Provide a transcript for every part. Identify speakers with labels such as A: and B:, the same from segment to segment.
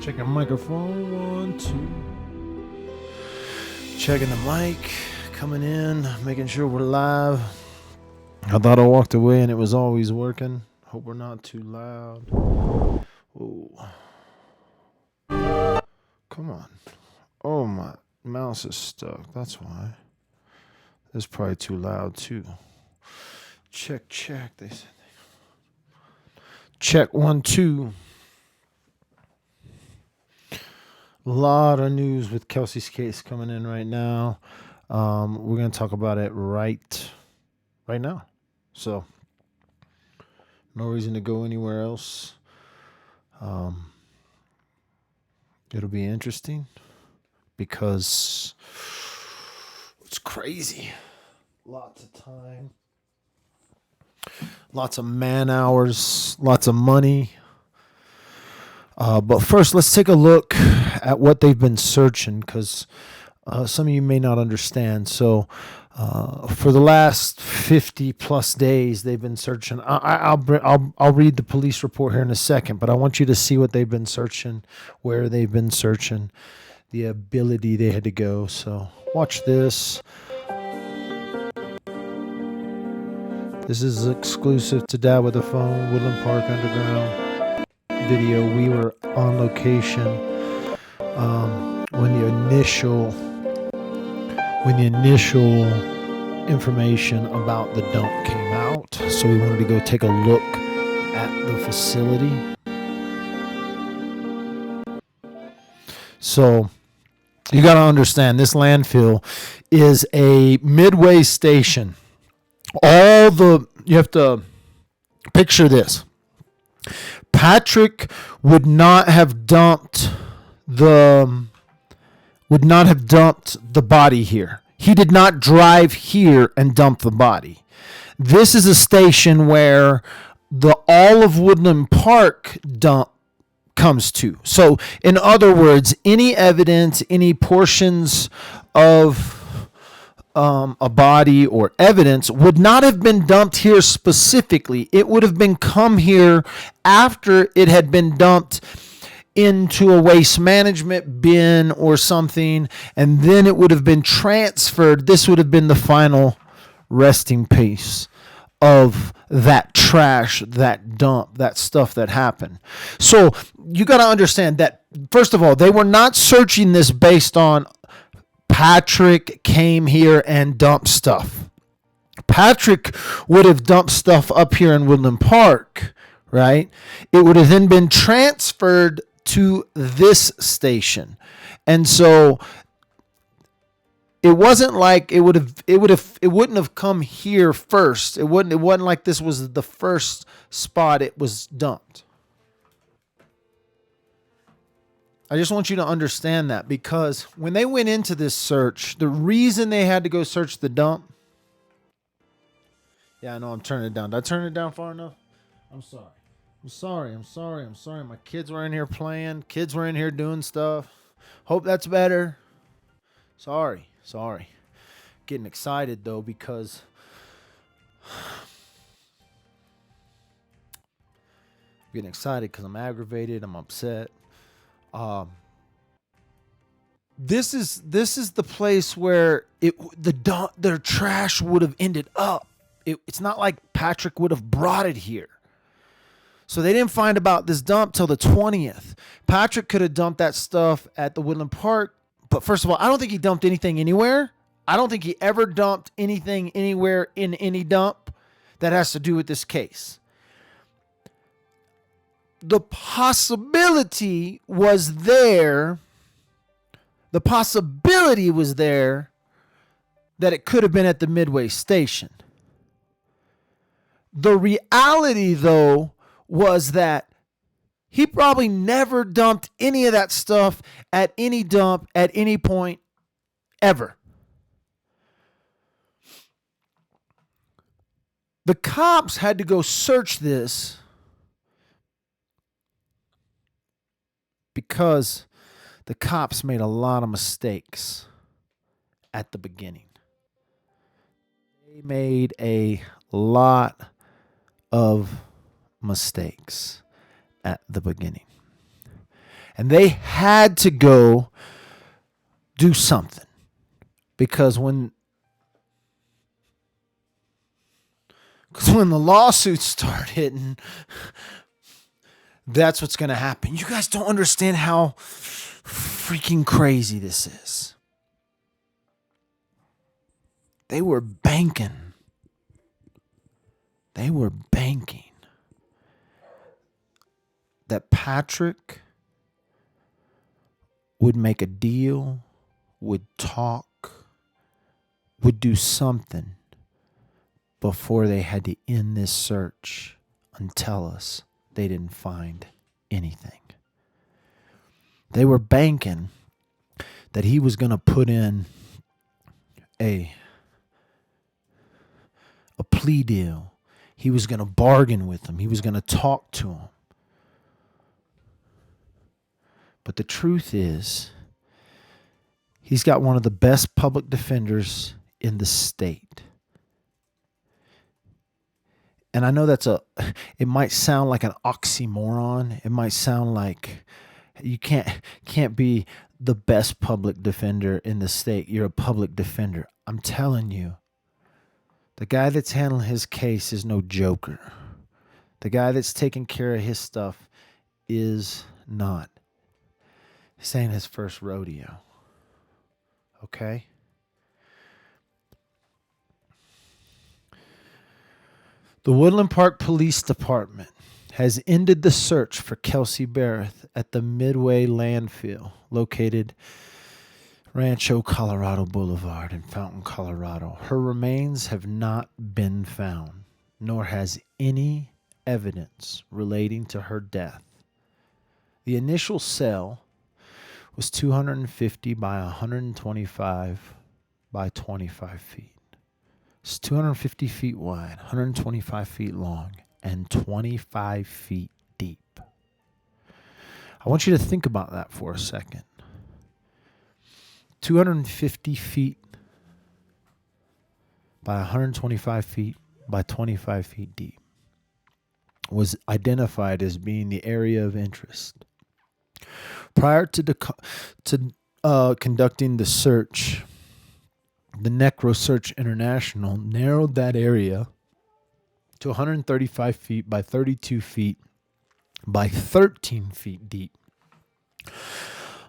A: Checking microphone, 1, 2. Checking the mic, coming in, making sure we're live. I thought I walked away and it was always working. Hope we're not too loud. Oh, come on. Oh, my mouse is stuck. That's why. It's probably too loud too. Check. They said. Check 1, 2. A lot of news with Kelsey's case coming in right now. We're going to talk about it right now. So, no reason to go anywhere else. It'll be interesting because it's crazy. Lots of time. Lots of man hours. Lots of money. But first, let's take a look at what they've been searching, because some of you may not understand. So, for the last 50 plus days, they've been searching. I'll read the police report here in a second, but I want you to see what they've been searching, where they've been searching, the ability they had to go. So, watch this. This is exclusive to Dad with a Phone, Woodland Park Underground video. We were on location when the initial information about the dump came out. So we wanted to go take a look at the facility. So you got to understand, this landfill is a midway station. You have to picture this. Patrick would not have dumped the body here. He did not drive here and dump the body. This is a station where all of Woodland Park dump comes to. So, in other words, any evidence, any portions of a body or evidence would not have been dumped here specifically. It would have been come here after it had been dumped into a waste management bin or something, and then it would have been transferred. This would have been the final resting place of that trash, that dump, that stuff that happened. So you got to understand that, first of all, they were not searching this based on Patrick came here and dumped stuff. Patrick would have dumped stuff up here in Woodland Park, right? It would have then been transferred to this station. And so it wasn't like it wouldn't have come here first. It wasn't like this was the first spot it was dumped. I just want you to understand that, because when they went into this search, the reason they had to go search the dump. Yeah, I know I'm turning it down. Did I turn it down far enough? I'm sorry. My kids were in here playing. Kids were in here doing stuff. Hope that's better. Sorry. Getting excited though, because I'm aggravated. I'm upset. This is the place where their trash would have ended up. It's not like Patrick would have brought it here. So they didn't find about this dump till the 20th. Patrick could have dumped that stuff at the Woodland Park, but first of all, I don't think he dumped anything anywhere. I don't think he ever dumped anything anywhere in any dump that has to do with this case. The possibility was there that it could have been at the Midway station. The reality, though, was that he probably never dumped any of that stuff at any dump at any point ever. The cops had to go search this because the cops made a lot of mistakes at the beginning. They made a lot of mistakes at the beginning. And they had to go do something. Because when the lawsuits start hitting, that's what's going to happen. You guys don't understand how freaking crazy this is. They were banking. That Patrick would make a deal, would talk, would do something before they had to end this search and tell us they didn't find anything. They were banking that he was going to put in a plea deal. He was going to bargain with them. He was going to talk to them. But the truth is, he's got one of the best public defenders in the state. And I know it might sound like an oxymoron. It might sound like you can't be the best public defender in the state. You're a public defender. I'm telling you, the guy that's handling his case is no joker. The guy that's taking care of his stuff is not. This ain't his first rodeo. Okay? The Woodland Park Police Department has ended the search for Kelsey Berreth at the Midway landfill located Rancho Colorado Boulevard in Fountain, Colorado. Her remains have not been found, nor has any evidence relating to her death. The initial cell was 250 by 125 by 25 feet. It's 250 feet wide, 125 feet long, and 25 feet deep. I want you to think about that for a second. 250 feet by 125 feet by 25 feet deep was identified as being the area of interest. Prior to conducting the search, the NecroSearch International narrowed that area to 135 feet by 32 feet by 13 feet deep.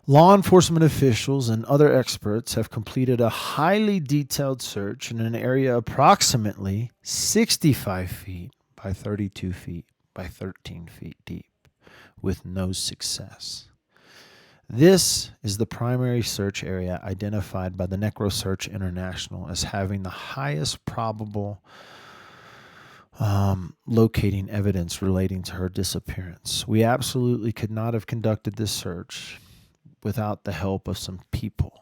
A: Law enforcement officials and other experts have completed a highly detailed search in an area approximately 65 feet by 32 feet by 13 feet deep with no success. This is the primary search area identified by the NecroSearch International as having the highest probable locating evidence relating to her disappearance. We absolutely could not have conducted this search without the help of some people.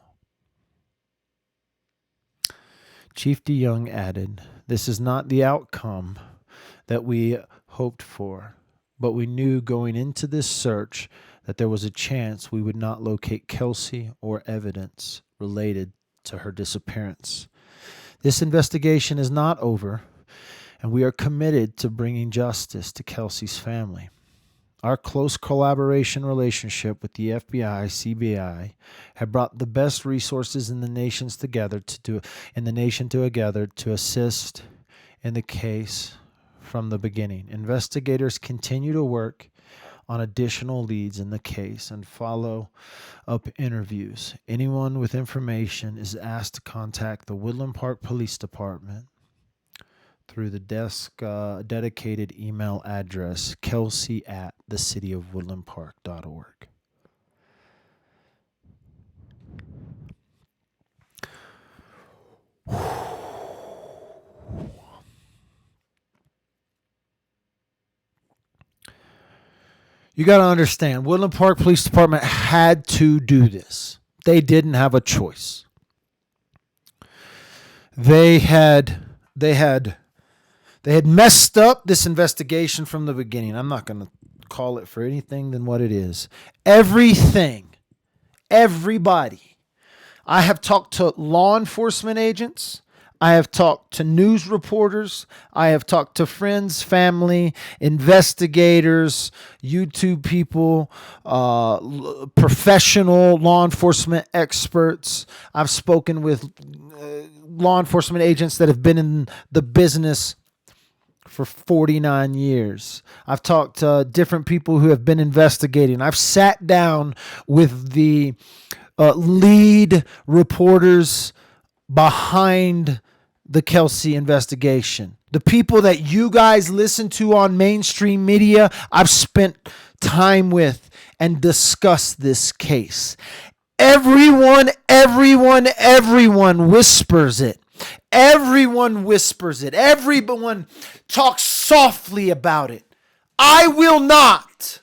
A: Chief DeYoung added, "This is not the outcome that we hoped for, but we knew going into this search that there was a chance we would not locate Kelsey or evidence related to her disappearance. This investigation is not over, and we are committed to bringing justice to Kelsey's family. Our close collaboration relationship with the FBI, CBI, have brought the best resources in the nation together to assist in the case from the beginning. Investigators continue to work on additional leads in the case and follow up interviews. Anyone with information is asked to contact the Woodland Park Police Department through the desk dedicated email address kelsey@thecityofwoodlandpark.org. You got to understand, Woodland Park Police Department had to do this. They didn't have a choice. They had messed up this investigation from the beginning. I'm not going to call it for anything than what it is. Everybody. I have talked to law enforcement agents. I have talked to news reporters. I have talked to friends, family, investigators, YouTube people, professional law enforcement experts. I've spoken with law enforcement agents that have been in the business for 49 years. I've talked to different people who have been investigating. I've sat down with the lead reporters behind the Kelsey investigation. The people that you guys listen to on mainstream media, I've spent time with and discussed this case. Everyone whispers it. Everyone whispers it. Everyone talks softly about it. I will not.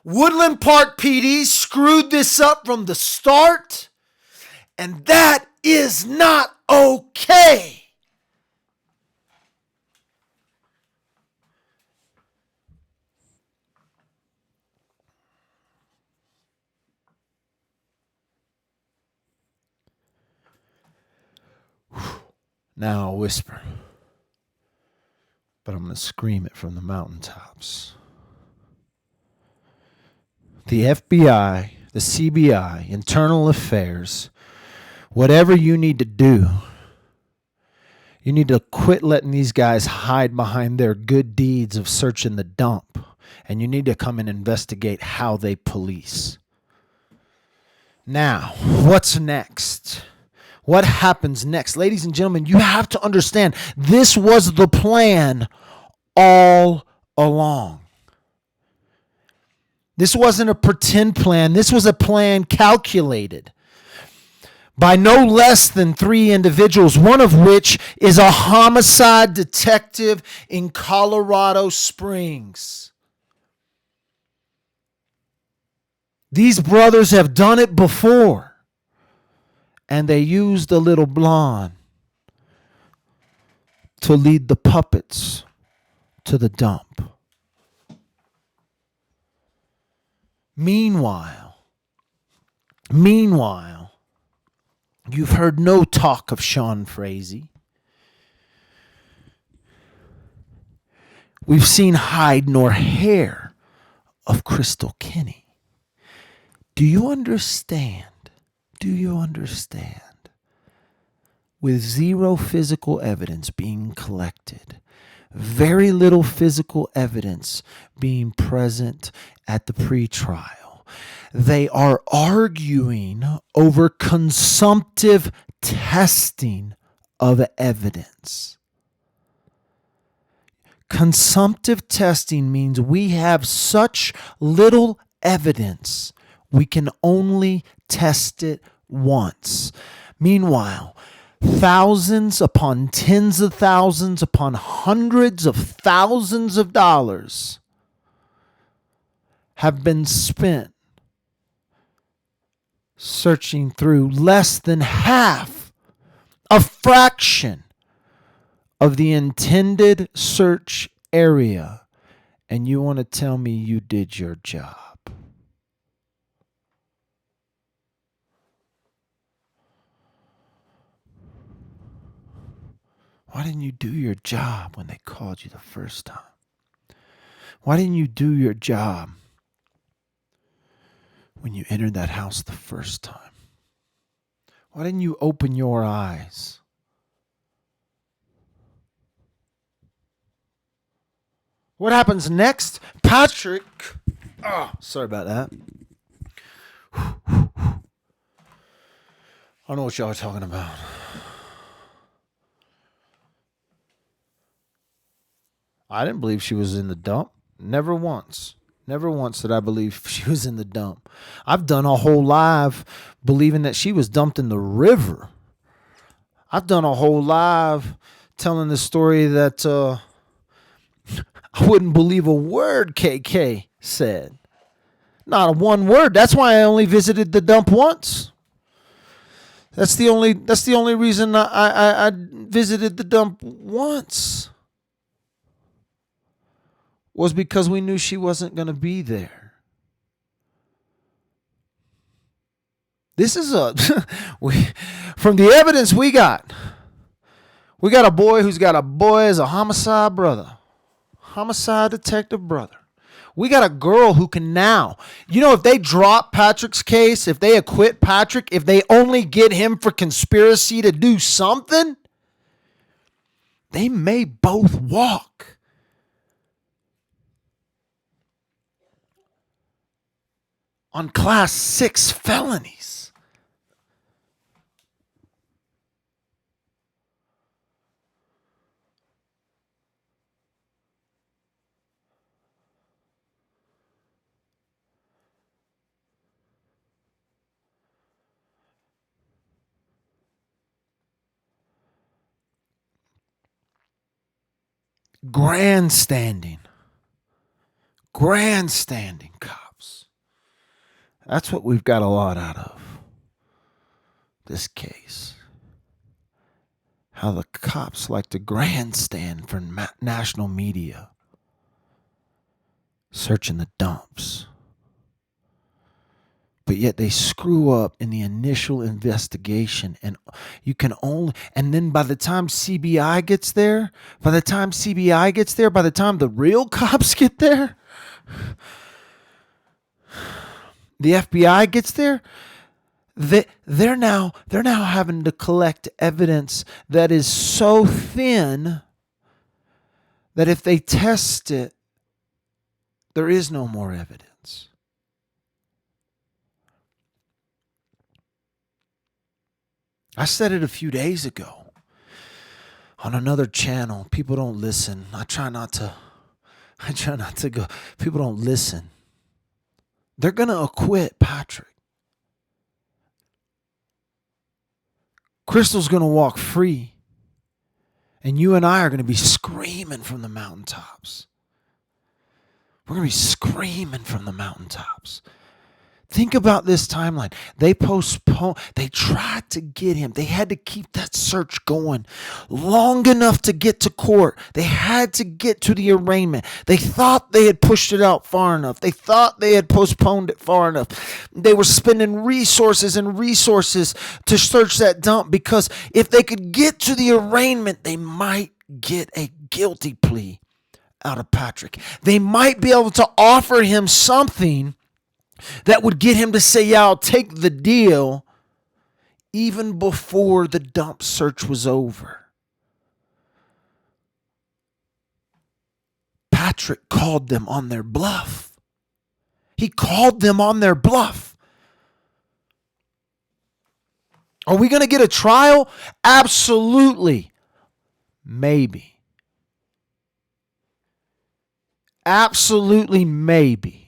A: Woodland Park PD screwed this up from the start, and that is not okay. Now I'll whisper, but I'm going to scream it from the mountaintops. The FBI, the CBI, Internal Affairs, whatever you need to do, you need to quit letting these guys hide behind their good deeds of searching the dump, and you need to come and investigate how they police. Now, what's next? What happens next? Ladies and gentlemen, you have to understand this was the plan all along. This wasn't a pretend plan. This was a plan calculated by no less than 3 individuals, one of which is a homicide detective in Colorado Springs. These brothers have done it before, and they used a little blonde to lead the puppets to the dump. Meanwhile, you've heard no talk of Sean Frazee. We've seen hide nor hair of Crystal Kinney. Do you understand? With zero physical evidence being collected, very little physical evidence being present at the pretrial, they are arguing over consumptive testing of evidence. Consumptive testing means we have such little evidence, we can only test it once. Meanwhile, thousands upon tens of thousands upon hundreds of thousands of dollars have been spent searching through less than half, a fraction of the intended search area, and you want to tell me you did your job? Why didn't you do your job when they called you the first time? Why didn't you do your job when you entered that house the first time? Why didn't you open your eyes? What happens next? Patrick. Oh, sorry about that. I don't know what y'all are talking about. I didn't believe she was in the dump. Never once. Never once did I believe she was in the dump. I've done a whole live believing that she was dumped in the river. I've done a whole live telling the story that I wouldn't believe a word KK said. Not a one word. That's why I only visited the dump once. That's the only reason I visited the dump once. Was because we knew she wasn't going to be there. This is from the evidence we got, We got a boy who's got a boy as a homicide brother. Homicide detective brother. We got a girl who can now, if they drop Patrick's case, if they acquit Patrick, if they only get him for conspiracy to do something, they may both walk. On class 6 felonies. Grandstanding, cops. That's what we've got a lot out of this case. How the cops like to grandstand for national media, searching the dumps. But yet they screw up in the initial investigation, and then by the time CBI gets there, by the time the real cops get there, the FBI gets there, they're now having to collect evidence that is so thin that if they test it, there is no more evidence. I said it a few days ago on another channel. People don't listen. I try not to go. People don't listen. They're going to acquit Patrick. Crystal's going to walk free. And you and I are going to be screaming from the mountaintops. We're going to be screaming from the mountaintops. Think about this timeline. They tried to get him. They had to keep that search going long enough to get to court. They had to get to the arraignment. They thought they had pushed it out far enough. They thought they had postponed it far enough. They were spending resources to search that dump because if they could get to the arraignment, they might get a guilty plea out of Patrick. They might be able to offer him something that would get him to say, yeah, I'll take the deal, even before the dump search was over. Patrick called them on their bluff. He called them on their bluff. Are we going to get a trial? Absolutely. Maybe. Absolutely maybe.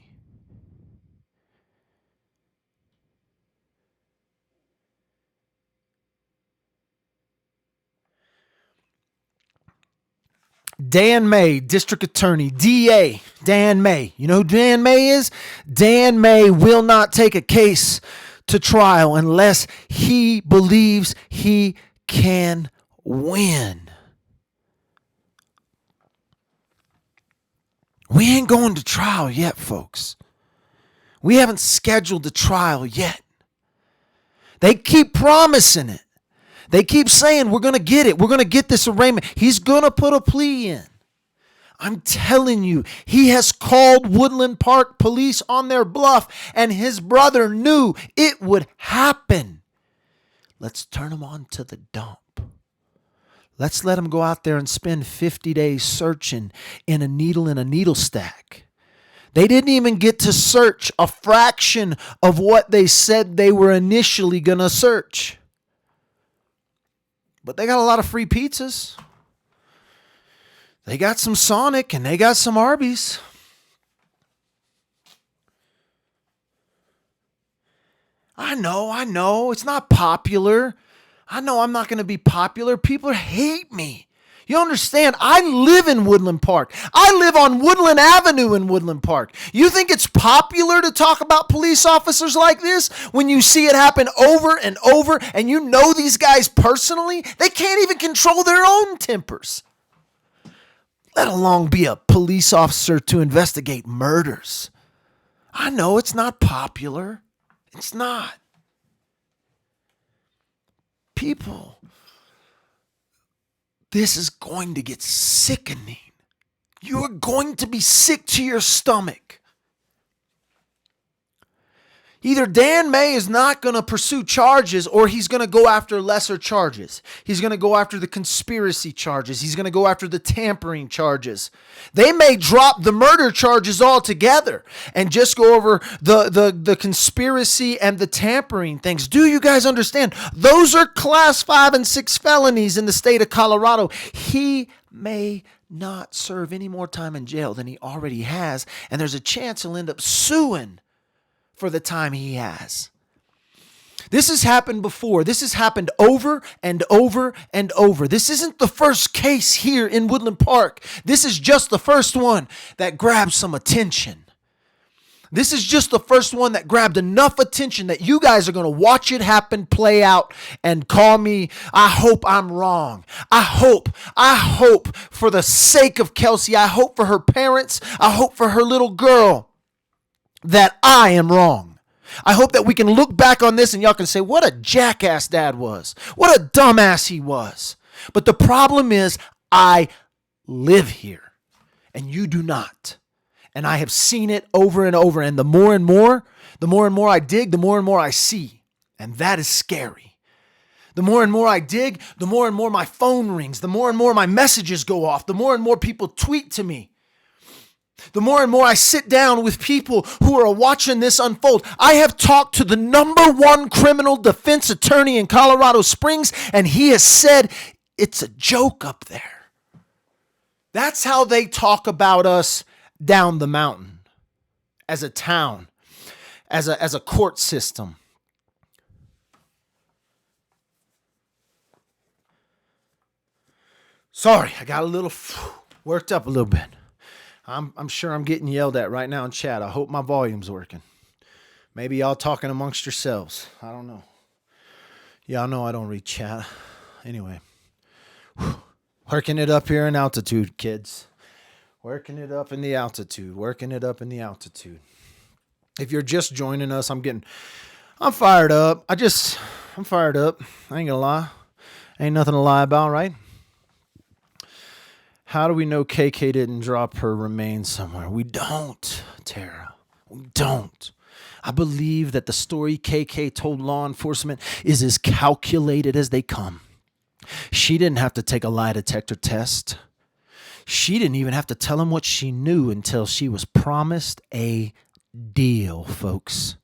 A: Dan May, District Attorney, DA, Dan May. You know who Dan May is? Dan May will not take a case to trial unless he believes he can win. We ain't going to trial yet, folks. We haven't scheduled the trial yet. They keep promising it. They keep saying, we're going to get it. We're going to get this arraignment. He's going to put a plea in. I'm telling you, he has called Woodland Park police on their bluff, and his brother knew it would happen. Let's turn him on to the dump. Let's let him go out there and spend 50 days searching in a needle stack. They didn't even get to search a fraction of what they said they were initially going to search. But they got a lot of free pizzas. They got some Sonic and they got some Arby's. I know. It's not popular. I know I'm not going to be popular. People hate me. You understand? I live in Woodland Park. I live on Woodland Avenue in Woodland Park. You think it's popular to talk about police officers like this when you see it happen over and over and you know these guys personally? They can't even control their own tempers, let alone be a police officer to investigate murders. I know it's not popular. It's not. This is going to get sickening. You are going to be sick to your stomach. Either Dan May is not going to pursue charges, or he's going to go after lesser charges. He's going to go after the conspiracy charges. He's going to go after the tampering charges. They may drop the murder charges altogether and just go over the conspiracy and the tampering things. Do you guys understand? Those are class 5 and 6 felonies in the state of Colorado. He may not serve any more time in jail than he already has, and there's a chance he'll end up suing for the time he has. This has happened before. This has happened over and over and over. This isn't the first case here in Woodland Park. This is just the first one that grabbed some attention. This is just the first one that grabbed enough attention that you guys are going to watch it happen, play out, and call me, I hope I'm wrong. I hope for the sake of Kelsey, I hope for her parents, I hope for her little girl, that I am wrong. I hope that we can look back on this and y'all can say, what a jackass dad was. What a dumbass he was. But the problem is, I live here and you do not. And I have seen it over and over. And the more and more I dig, the more and more I see. And that is scary. The more and more I dig, the more and more my phone rings. The more and more my messages go off. The more and more people tweet to me. The more and more I sit down with people who are watching this unfold. I have talked to the #1 criminal defense attorney in Colorado Springs, and he has said it's a joke up there. That's how they talk about us down the mountain, as a town, as a court system. Sorry, I got a little worked up a little bit. I'm sure I'm getting yelled at right now in chat. I hope my volume's working. Maybe y'all talking amongst yourselves. I don't know. Y'all know I don't read chat. Anyway. Working it up here in altitude, kids. Working it up in the altitude. Working it up in the altitude. If you're just joining us, I'm fired up. I'm fired up. I ain't gonna lie. Ain't nothing to lie about, right? How do we know KK didn't drop her remains somewhere? We don't, Tara. We don't. I believe that the story KK told law enforcement is as calculated as they come. She didn't have to take a lie detector test. She didn't even have to tell him what she knew until she was promised a deal, folks.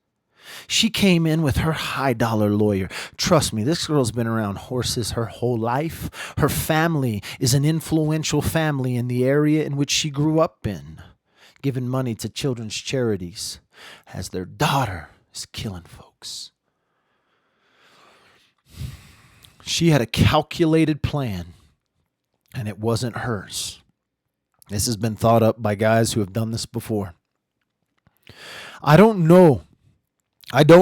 A: She came in with her high-dollar lawyer. Trust me, this girl's been around horses her whole life. Her family is an influential family in the area in which she grew up in, giving money to children's charities, as their daughter is killing folks. She had a calculated plan, and it wasn't hers. This has been thought up by guys who have done this before. I don't know what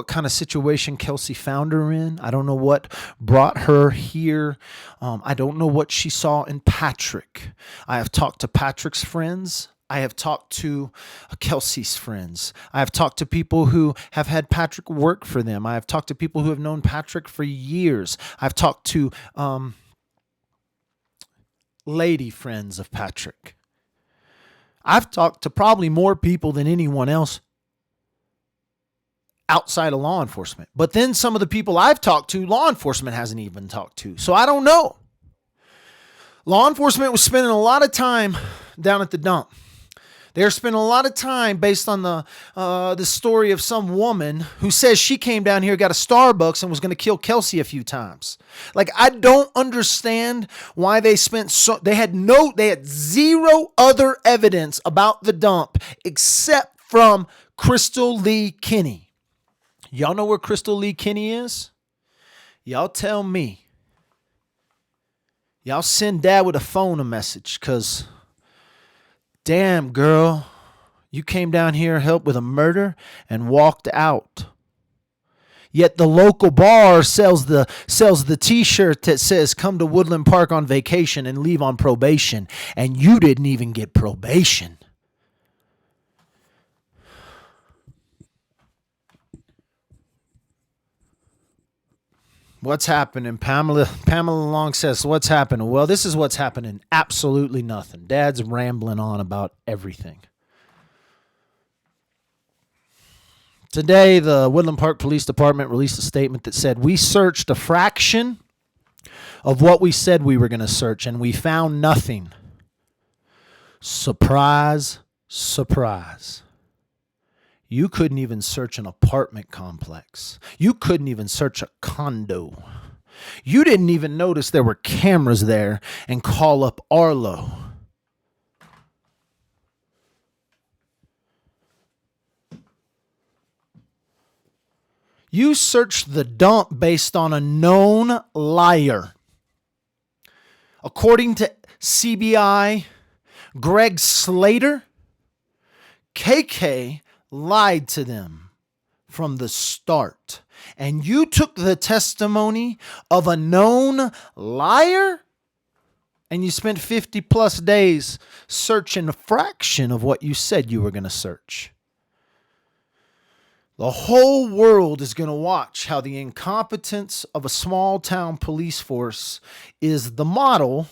A: kind of situation Kelsey found her in. I don't know what brought her here. I don't know what she saw in Patrick. I have talked to Patrick's friends. I have talked to Kelsey's friends. I have talked to people who have had Patrick work for them. I have talked to people who have known Patrick for years. I've talked to lady friends of Patrick. I've talked to probably more people than anyone else outside of law enforcement. But then some of the people I've talked to, law enforcement hasn't even talked to. So I don't know. Law enforcement was spending a lot of time down at the dump. They're spending a lot of time based on the story of some woman who says she came down here, got a Starbucks, and was going to kill Kelsey a few times. Like, I don't understand why they spent they had zero other evidence about the dump except from Crystal Lee Kinney. Y'all know where Crystal Lee Kinney is? Y'all tell me. Y'all send Dad with a phone a message, because damn, girl, you came down here, helped with a murder, and walked out. Yet the local bar sells the T-shirt that says "Come to Woodland Park on vacation and leave on probation," and you didn't even get probation. What's happening? Pamela Long says, what's happening? Well, this is what's happening. Absolutely nothing. Dad's rambling on about everything. Today, the Woodland Park Police Department released a statement that said, we searched a fraction of what we said we were going to search, and we found nothing. Surprise, surprise. You couldn't even search an apartment complex. You couldn't even search a condo. You didn't even notice there were cameras there and call up Arlo. You searched the dump based on a known liar. According to CBI, Greg Slater, KK lied to them from the start. And you took the testimony of a known liar and you spent 50 plus days searching a fraction of what you said you were going to search. The whole world is going to watch how the incompetence of a small town police force is the model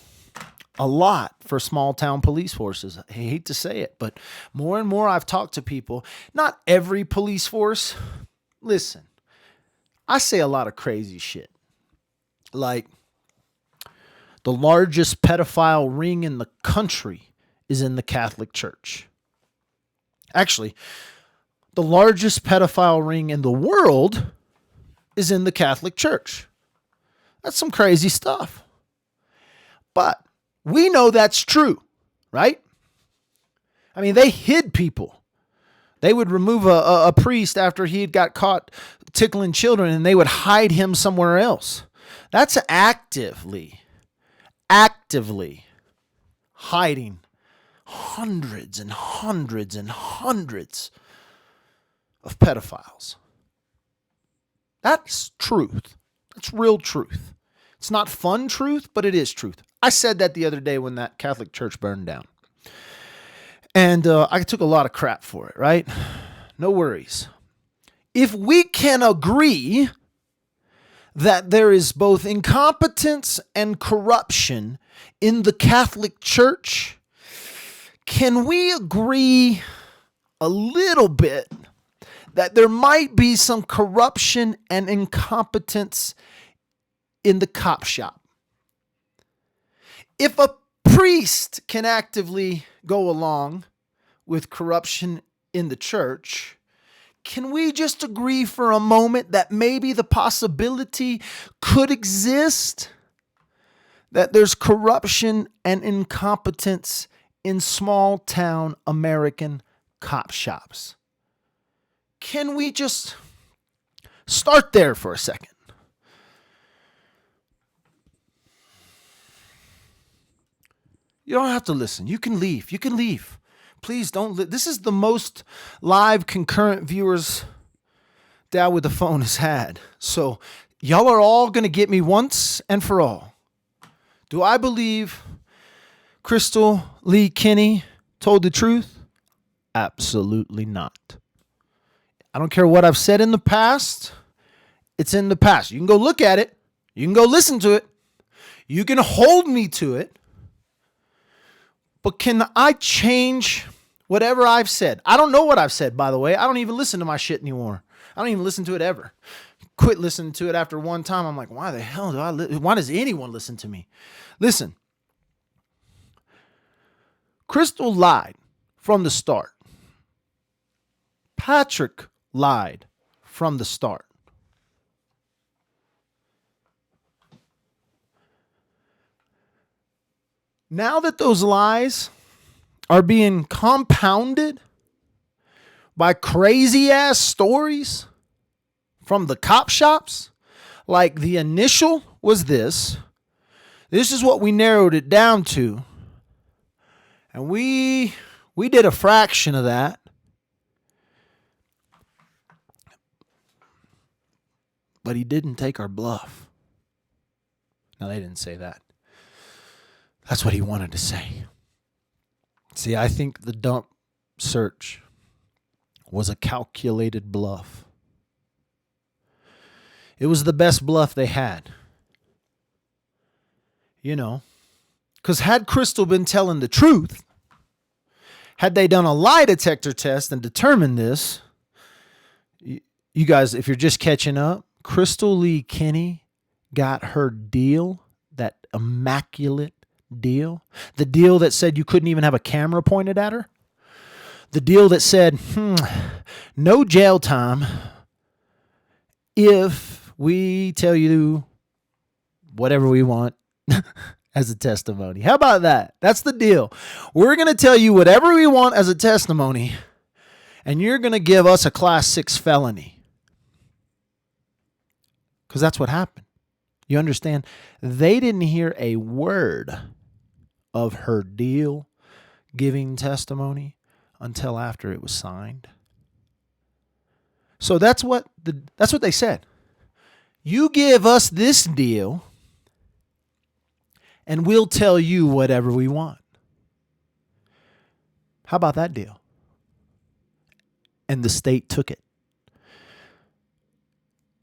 A: a lot for small town police forces. I hate to say it, but more and more I've talked to people. Not every police force. Listen, I say a lot of crazy shit. Like, the largest pedophile ring in the country is in the Catholic Church. Actually, the largest pedophile ring in the world is in the Catholic Church. That's some crazy stuff. But we know that's true, right? I mean, they hid people. They would remove a priest after he had got caught tickling children, and they would hide him somewhere else. That's actively hiding hundreds and hundreds and hundreds of pedophiles. That's truth. That's real truth. It's not fun truth, but it is truth. I said that the other day when that Catholic church burned down. And I took a lot of crap for it, right? No worries. If we can agree that there is both incompetence and corruption in the Catholic Church, can we agree a little bit that there might be some corruption and incompetence in the cop shop? If a priest can actively go along with corruption in the church, can we just agree for a moment that maybe the possibility could exist that there's corruption and incompetence in small town American cop shops? Can we just start there for a second? You don't have to listen. You can leave. You can leave. Please don't. This is the most live concurrent viewers Dad with the Phone has had. So y'all are all going to get me once and for all. Do I believe Crystal Lee Kinney told the truth? Absolutely not. I don't care what I've said in the past. It's in the past. You can go look at it. You can go listen to it. You can hold me to it. But can I change whatever I've said? I don't know what I've said, by the way. I don't even listen to my shit anymore. I don't even listen to it ever. Quit listening to it after one time. I'm like, why the hell do why does anyone listen to me? Listen. Crystal lied from the start. Patrick lied from the start. Now that those lies are being compounded by crazy ass stories from the cop shops, like the initial was this is what we narrowed it down to. And we did a fraction of that. But he didn't take our bluff. Now, they didn't say that. That's what he wanted to say. See, I think the dump search was a calculated bluff. It was the best bluff they had. You know, because had Crystal been telling the truth, had they done a lie detector test and determined this, you guys, if you're just catching up, Crystal Lee Kenny got her deal, that immaculate deal, the deal that said you couldn't even have a camera pointed at her, the deal that said, no jail time if we tell you whatever we want as a testimony. How about that? That's the deal. We're going to tell you whatever we want as a testimony, and you're going to give us a Class 6 felony. Because that's what happened. You understand? They didn't hear a word of her deal giving testimony until after it was signed. So that's what they said. You give us this deal, and we'll tell you whatever we want. How about that deal? And the state took it.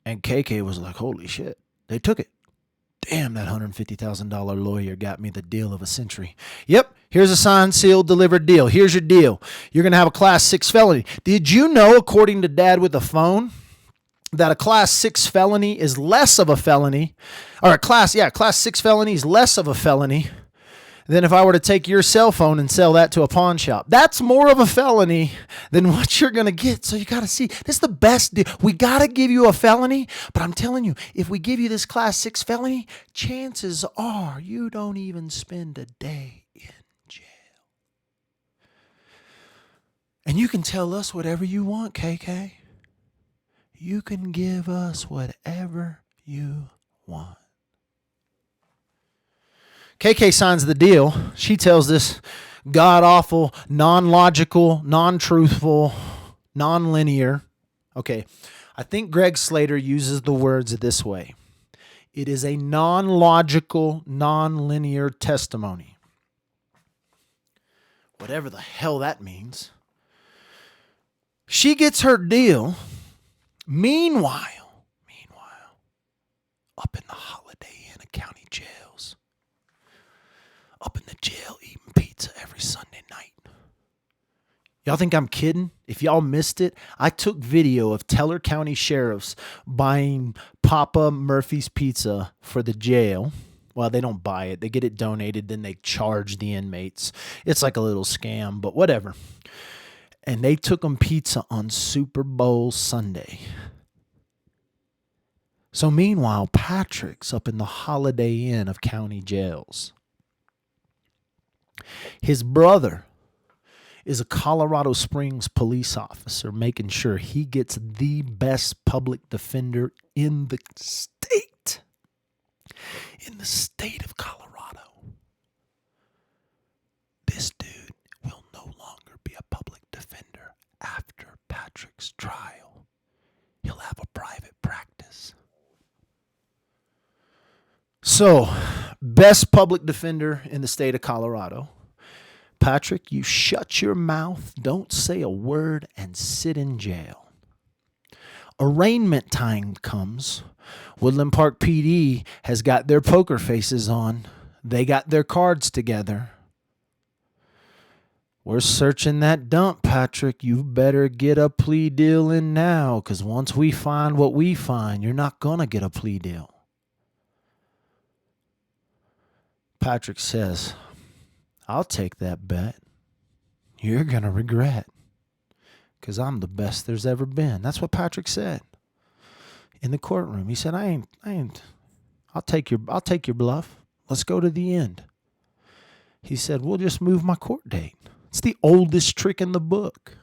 A: And KK was like, holy shit, they took it. Damn, that $150,000 lawyer got me the deal of a century. Yep, here's a signed, sealed, delivered deal. Here's your deal. You're going to have a Class 6 felony. Did you know, according to Dad with the phone, that a Class 6 felony is less of a felony, or a Class 6 felony is less of a felony than if I were to take your cell phone and sell that to a pawn shop? That's more of a felony than what you're going to get. So you got to see, this is the best deal. We got to give you a felony, but I'm telling you, if we give you this Class 6 felony, chances are you don't even spend a day in jail. And you can tell us whatever you want, KK. You can give us whatever you want. KK signs the deal. She tells this god-awful, non-logical, non-truthful, non-linear. Okay, I think Greg Slater uses the words this way. It is a non-logical, non-linear testimony. Whatever the hell that means. She gets her deal. Meanwhile, up in the Holiday Inn of county jails, up in the jail eating pizza every Sunday night. Y'all think I'm kidding? If y'all missed it, I took video of Teller County sheriffs buying Papa Murphy's Pizza for the jail. Well, they don't buy it. They get it donated, then they charge the inmates. It's like a little scam, but whatever. And they took them pizza on Super Bowl Sunday. So meanwhile, Patrick's up in the Holiday Inn of county jails. His brother is a Colorado Springs police officer, making sure he gets the best public defender in the state. In the state of Colorado. This dude will no longer be a public defender after Patrick's trial. He'll have a private practice. So, best public defender in the state of Colorado. Patrick, you shut your mouth, don't say a word, and sit in jail. Arraignment time comes. Woodland Park PD has got their poker faces on. They got their cards together. We're searching that dump, Patrick. You better get a plea deal in now, because once we find what we find, you're not going to get a plea deal. Patrick says, I'll take that bet. You're going to regret, because I'm the best there's ever been. That's what Patrick said in the courtroom. He said, I ain't, I'll take your bluff. Let's go to the end. He said, we'll just move my court date. It's the oldest trick in the book.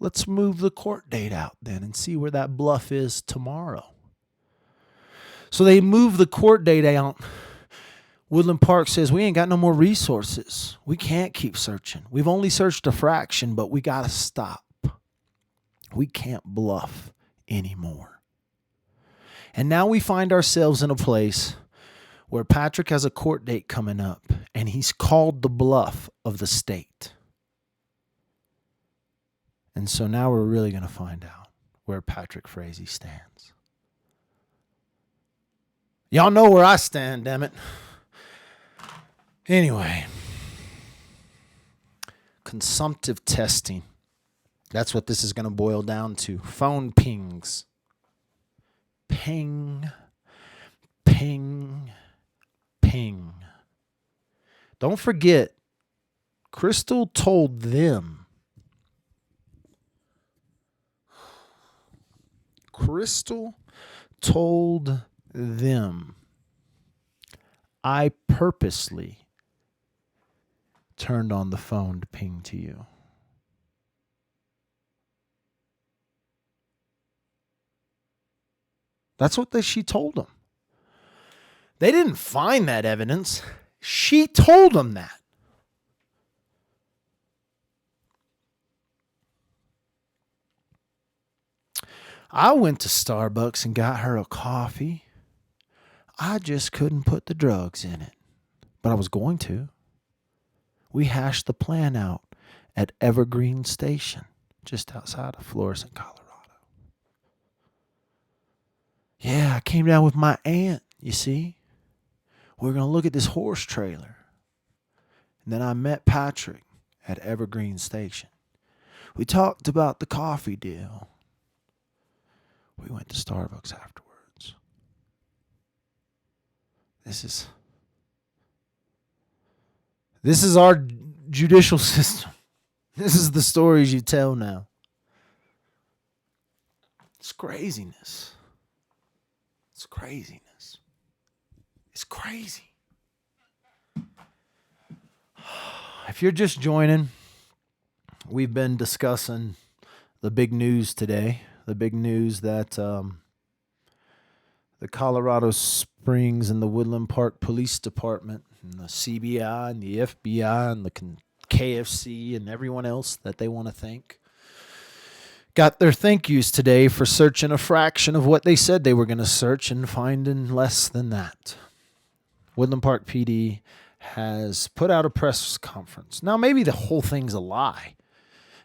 A: Let's move the court date out then and see where that bluff is tomorrow. So they move the court date out. Woodland Park says, we ain't got no more resources. We can't keep searching. We've only searched a fraction, but we got to stop. We can't bluff anymore. And now we find ourselves in a place where Patrick has a court date coming up, and he's called the bluff of the state. And so now we're really going to find out where Patrick Frazee stands. Y'all know where I stand, damn it. Anyway, consumptive testing. That's what this is going to boil down to. Phone pings. Ping, ping, ping. Don't forget, Crystal told them. Crystal told them, I purposely turned on the phone to ping to you. That's what she told them. They didn't find that evidence. She told them that. I went to Starbucks and got her a coffee. I just couldn't put the drugs in it, but I was going to. We hashed the plan out at Evergreen Station, just outside of Florissant, Colorado. Yeah, I came down with my aunt, you see. We were going to look at this horse trailer. And then I met Patrick at Evergreen Station. We talked about the coffee deal. We went to Starbucks afterwards. This is our judicial system. This is the stories you tell now. It's craziness. It's craziness. It's crazy. If you're just joining, we've been discussing the big news today. The big news that the Colorado Springs and the Woodland Park Police Department and the CBI and the FBI and the KFC and everyone else that they want to thank got their thank yous today for searching a fraction of what they said they were going to search and finding less than that. Woodland Park PD has put out a press conference. Now, maybe the whole thing's a lie.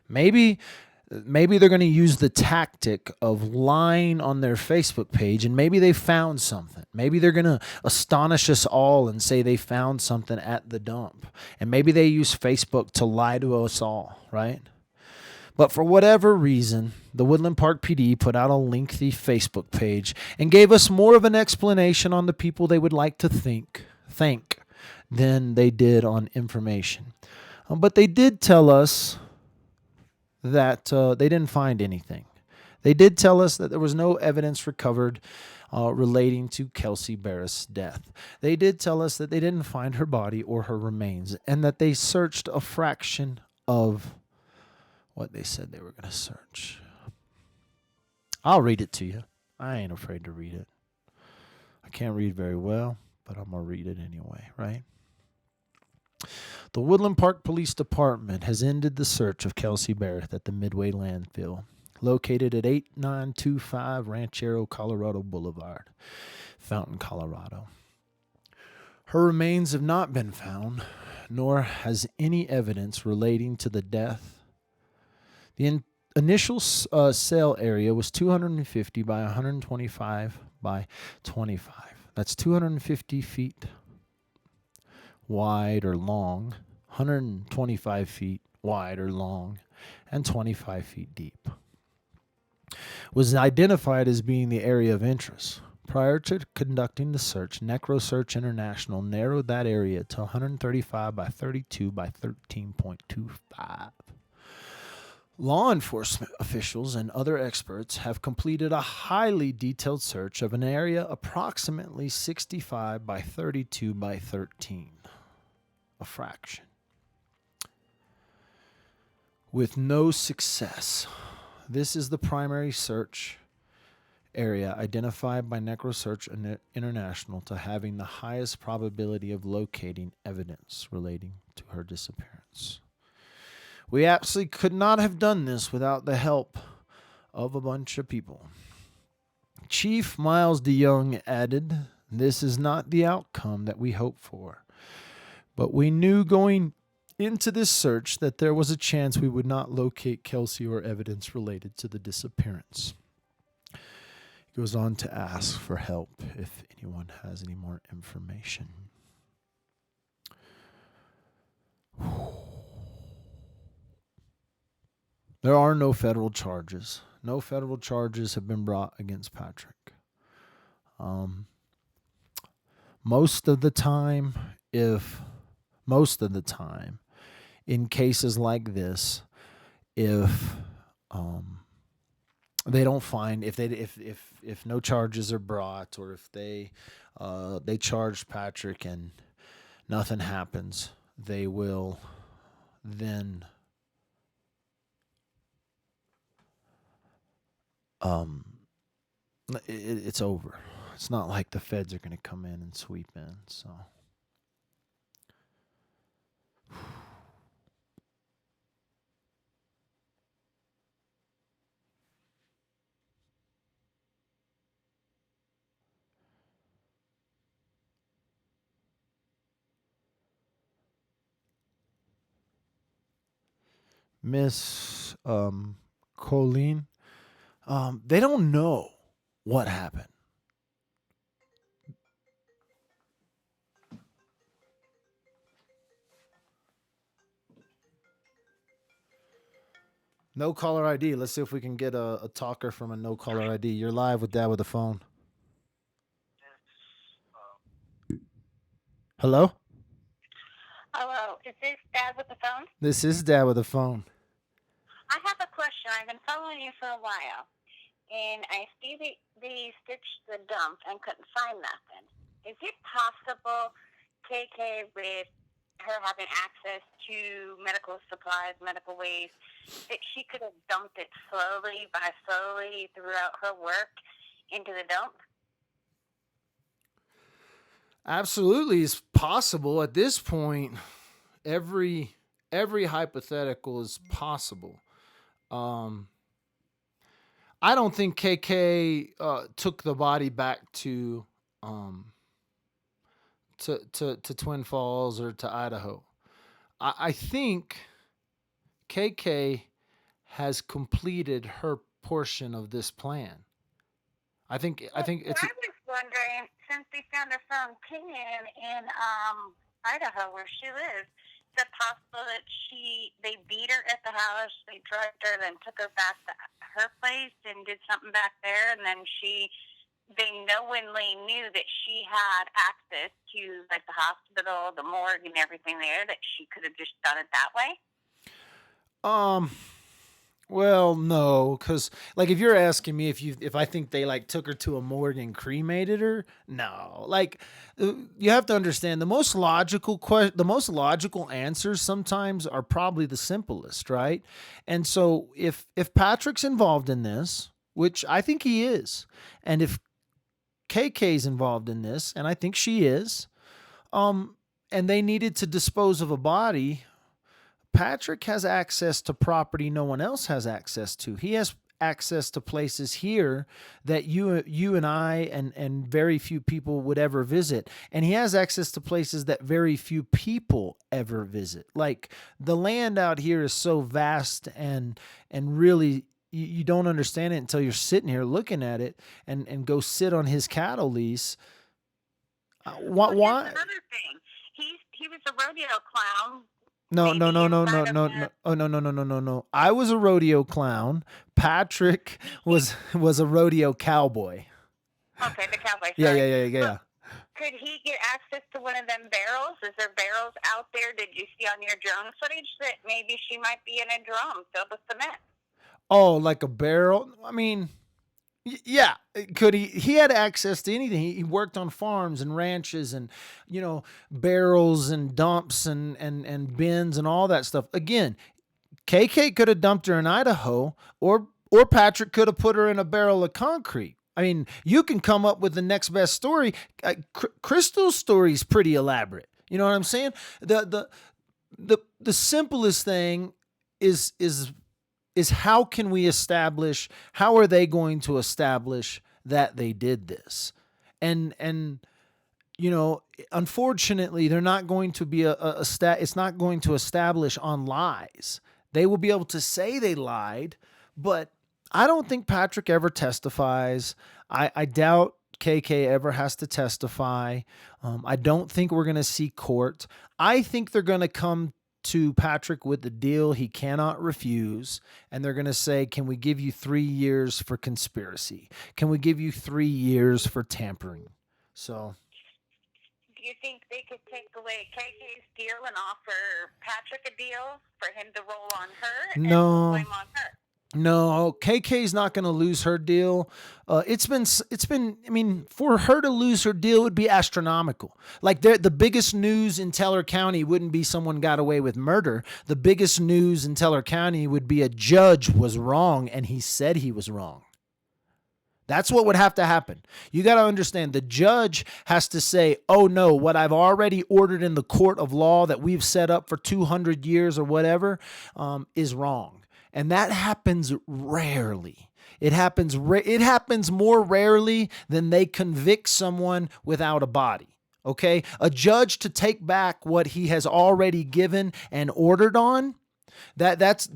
A: Maybe they're going to use the tactic of lying on their Facebook page, and maybe they found something. Maybe they're going to astonish us all and say they found something at the dump. And maybe they use Facebook to lie to us all, right? But for whatever reason, the Woodland Park PD put out a lengthy Facebook page and gave us more of an explanation on the people they would like to thank than they did on information. But they did tell us that they didn't find anything. They did tell us that there was no evidence recovered relating to Kelsey Berreth's death. They did tell us that they didn't find her body or her remains, and that they searched a fraction of what they said they were going to search. I'll read it to you. I ain't afraid to read it. I can't read very well, but I'm going to read it anyway, right? The Woodland Park Police Department has ended the search of Kelsey Berreth at the Midway landfill, located at 8925 Ranchero, Colorado Boulevard, Fountain, Colorado. Her remains have not been found, nor has any evidence relating to the death. The initial cell area was 250 by 125 by 25. That's 250 feet wide or long, 125 feet wide or long, and 25 feet deep. Was identified as being the area of interest. Prior to conducting the search, NecroSearch International narrowed that area to 135 by 32 by 13.25. Law enforcement officials and other experts have completed a highly detailed search of an area approximately 65 by 32 by 13, a fraction, with no success. This is the primary search area identified by NecroSearch International to having the highest probability of locating evidence relating to her disappearance. We absolutely could not have done this without the help of a bunch of people. Chief Miles DeYoung added, "This is not the outcome that we hoped for, but we knew going into this search that there was a chance we would not locate Kelsey or evidence related to the disappearance." He Goes on to ask for help if anyone has any more information. There are no federal charges. No federal charges have been brought against Patrick. Most of the time, in cases like this, if they don't find if no charges are brought, or if they charge Patrick and nothing happens, they will then it's over. It's not like the feds are going to come in and sweep in. So Miss Colleen, they don't know what happened. No caller ID. Let's see if we can get a talker from a no caller ID. You're live with Dad with the phone. Hello?
B: Hello, is this Dad with the phone?
A: This is Dad with the phone.
B: I have a question. I've been following you for a while, and I see they stitched the dump and couldn't find nothing. Is it possible, KK, with her having access to medical supplies, medical waste, that she could have dumped it slowly throughout her work into the dump?
A: Absolutely, it's possible. At this point, every hypothetical is possible. I don't think KK took the body back to Twin Falls or to Idaho. I think KK has completed her portion of this plan. I think it's.
B: I was wondering, since they found her phone pinging in Idaho, where she lives, is it possible that they beat her at the house, they drugged her, then took her back to her place and did something back there, and then they knowingly knew that she had access to like the hospital, the morgue, and everything there, that she could have just done it that way?
A: Well, no, because like if you're asking me if I think they like took her to a morgue and cremated her, no. Like you have to understand the most logical answers sometimes are probably the simplest, right? And so if Patrick's involved in this, which I think he is, and if KK's involved in this, and I think she is, and they needed to dispose of a body, Patrick has access to property no one else has access to. He has access to places here that you and I and very few people would ever visit. And he has access to places that very few people ever visit. Like the land out here is so vast and really you don't understand it until you're sitting here looking at it and go sit on his cattle lease.
B: Why? Another thing. He was a rodeo clown.
A: No. Oh, no. I was a rodeo clown. Patrick was a rodeo cowboy.
B: Okay, the cowboy.
A: Yeah.
B: Well, could he get access to one of them barrels? Is there barrels out there? Did you see on your drone footage that maybe she might be in a drum filled with cement?
A: Oh, like a barrel? I mean, yeah, could he? He had access to anything. He worked on farms and ranches, and barrels and dumps and bins and all that stuff. Again, KK could have dumped her in Idaho, or Patrick could have put her in a barrel of concrete. I mean, you can come up with the next best story. Crystal's story is pretty elaborate. You know what I'm saying? The simplest thing is how are they going to establish that they did this? And unfortunately, they're not going to be it's not going to establish on lies. They will be able to say they lied, but I don't think Patrick ever testifies. I doubt KK ever has to testify. I don't think we're going to see court. I think they're going to come to Patrick with a deal he cannot refuse, and they're going to say, can we give you 3 years for conspiracy? Can we give you 3 years for tampering? So,
B: Do you think they could take away KK's deal and offer Patrick a deal for him to roll on her and
A: no.
B: blame on her?
A: No, KK's not going to lose her deal. It's been. I mean, for her to lose her deal would be astronomical. Like the biggest news in Teller County wouldn't be someone got away with murder. The biggest news in Teller County would be a judge was wrong and he said he was wrong. That's what would have to happen. You got to understand the judge has to say, oh no, what I've already ordered in the court of law that we've set up for 200 years or whatever is wrong. And that happens rarely. It happens more rarely than they convict someone without a body. Okay? A judge to take back what he has already given and ordered on, that's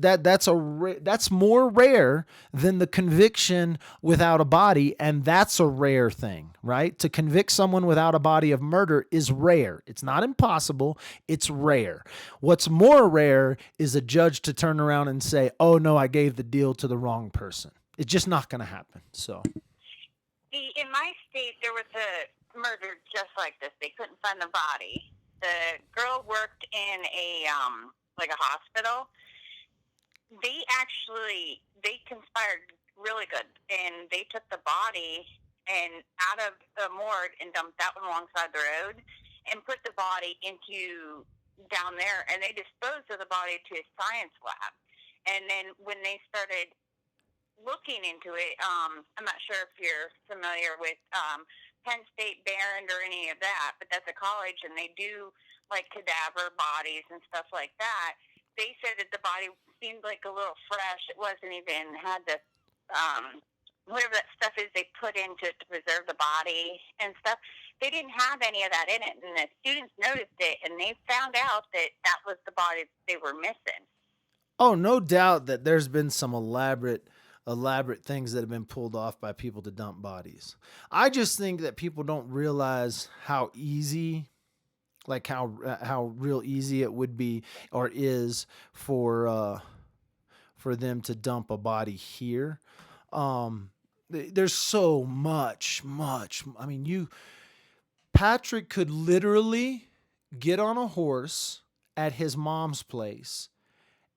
A: more rare than the conviction without a body, and that's a rare thing, right? To convict someone without a body of murder is rare. It's not impossible, it's rare. What's more rare is a judge to turn around and say, "Oh no, I gave the deal to the wrong person." It's just not going to happen. So,
B: in my state, there was a murder just like this. They couldn't find the body. The girl worked in a like a hospital. They conspired really good, and they took the body and out of the morgue and dumped that one alongside the road and put the body into down there, and they disposed of the body to a science lab. And then when they started looking into it, I'm not sure if you're familiar with Penn State Barron or any of that, but that's a college, and they do like cadaver bodies and stuff like that. They said that the body seemed like a little fresh. It wasn't even had the whatever that stuff is they put into it to preserve the body and stuff. They didn't have any of that in it, and the students noticed it, and they found out that that was the body they were missing.
A: Oh, no doubt that there's been some elaborate things that have been pulled off by people to dump bodies. I just think that people don't realize how easy, like how real easy it would be or is for them to dump a body here. There's so much. I mean, Patrick could literally get on a horse at his mom's place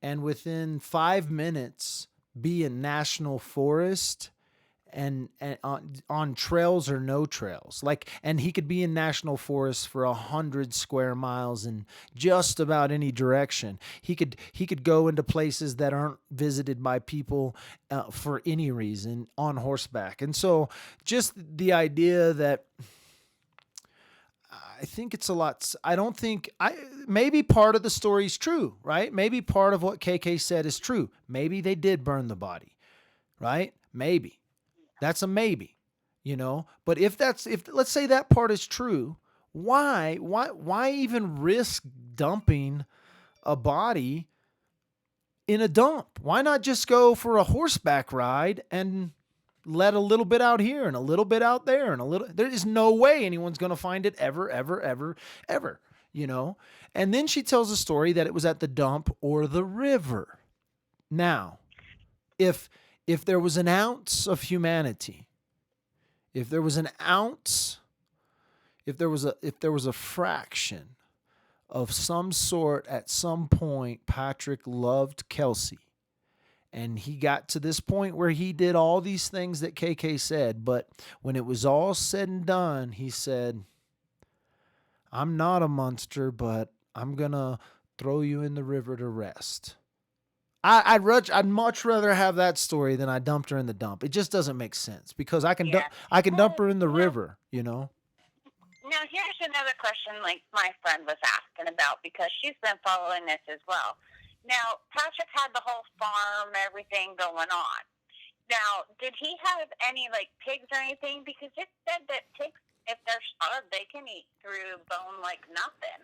A: and within 5 minutes be in national forest and on trails or no trails. And he could be in national forest for 100 square miles in just about any direction. He could go into places that aren't visited by people for any reason on horseback. And so just the idea that I think it's a lot. Maybe part of the story is true, right? Maybe part of what KK said is true. Maybe they did burn the body, right? Maybe. That's a maybe, But if let's say that part is true, why even risk dumping a body in a dump? Why not just go for a horseback ride and let a little bit out here and a little bit out there and a little? There is no way anyone's going to find it ever. And then she tells a story that it was at the dump or the river. Now, if there was an ounce of humanity, if there was a fraction of some sort at some point, Patrick loved Kelsey. And he got to this point where he did all these things that KK said. But when it was all said and done, he said, "I'm not a monster, but I'm going to throw you in the river to rest." I'd much rather have that story than I dumped her in the dump. It just doesn't make sense because I can dump her in the river,
B: Now, here's another question like my friend was asking about because she's been following this as well. Now, Patrick had the whole farm, everything going on. Now, did he have any, pigs or anything? Because it said that pigs, if they're starved, they can eat through bone like nothing.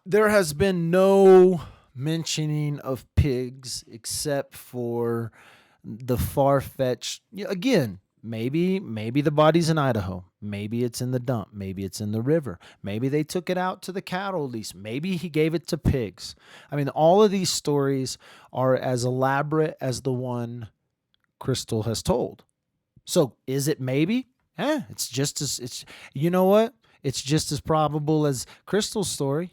A: There has been no mentioning of pigs except for the far-fetched, again, maybe the body's in Idaho, maybe it's in the dump, maybe it's in the river, maybe they took it out to the cattle lease, maybe he gave it to pigs. I mean, all of these stories are as elaborate as the one Crystal has told. So is it maybe? It's just as it's you know what? It's just as probable as Crystal's story.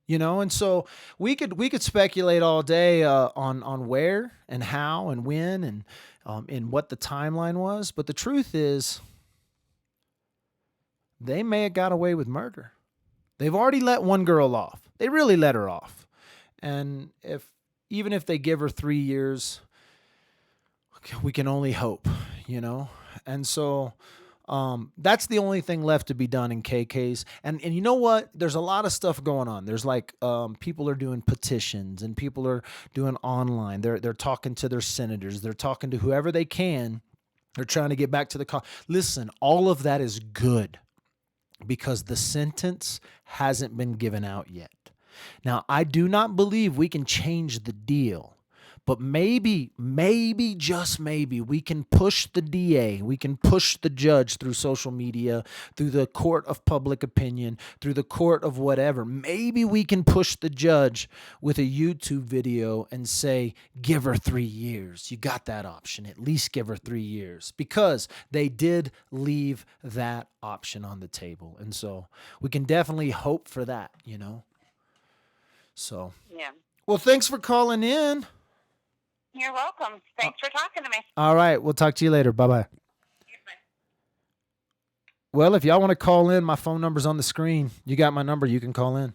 A: And so we could speculate all day on where and how and when and what the timeline was, but the truth is they may have got away with murder. They've already let one girl off. They really let her off, and even if they give her 3 years, we can only hope. And so that's the only thing left to be done in KK's. And you know what? There's a lot of stuff going on. There's like people are doing petitions and people are doing online. They're talking to their senators. They're talking to whoever they can. They're trying to get back to the Listen, all of that is good because the sentence hasn't been given out yet. Now, I do not believe we can change the deal. But maybe, just maybe, we can push the DA, we can push the judge through social media, through the court of public opinion, through the court of whatever. Maybe we can push the judge with a YouTube video and say, give her 3 years. You got that option. At least give her 3 years. Because they did leave that option on the table. And so we can definitely hope for that. So,
B: Yeah.
A: Well, thanks for calling in.
B: You're welcome. Thanks for talking to me.
A: All right. We'll talk to you later. Bye-bye. Well, if y'all want to call in, my phone number's on the screen. You got my number. You can call in.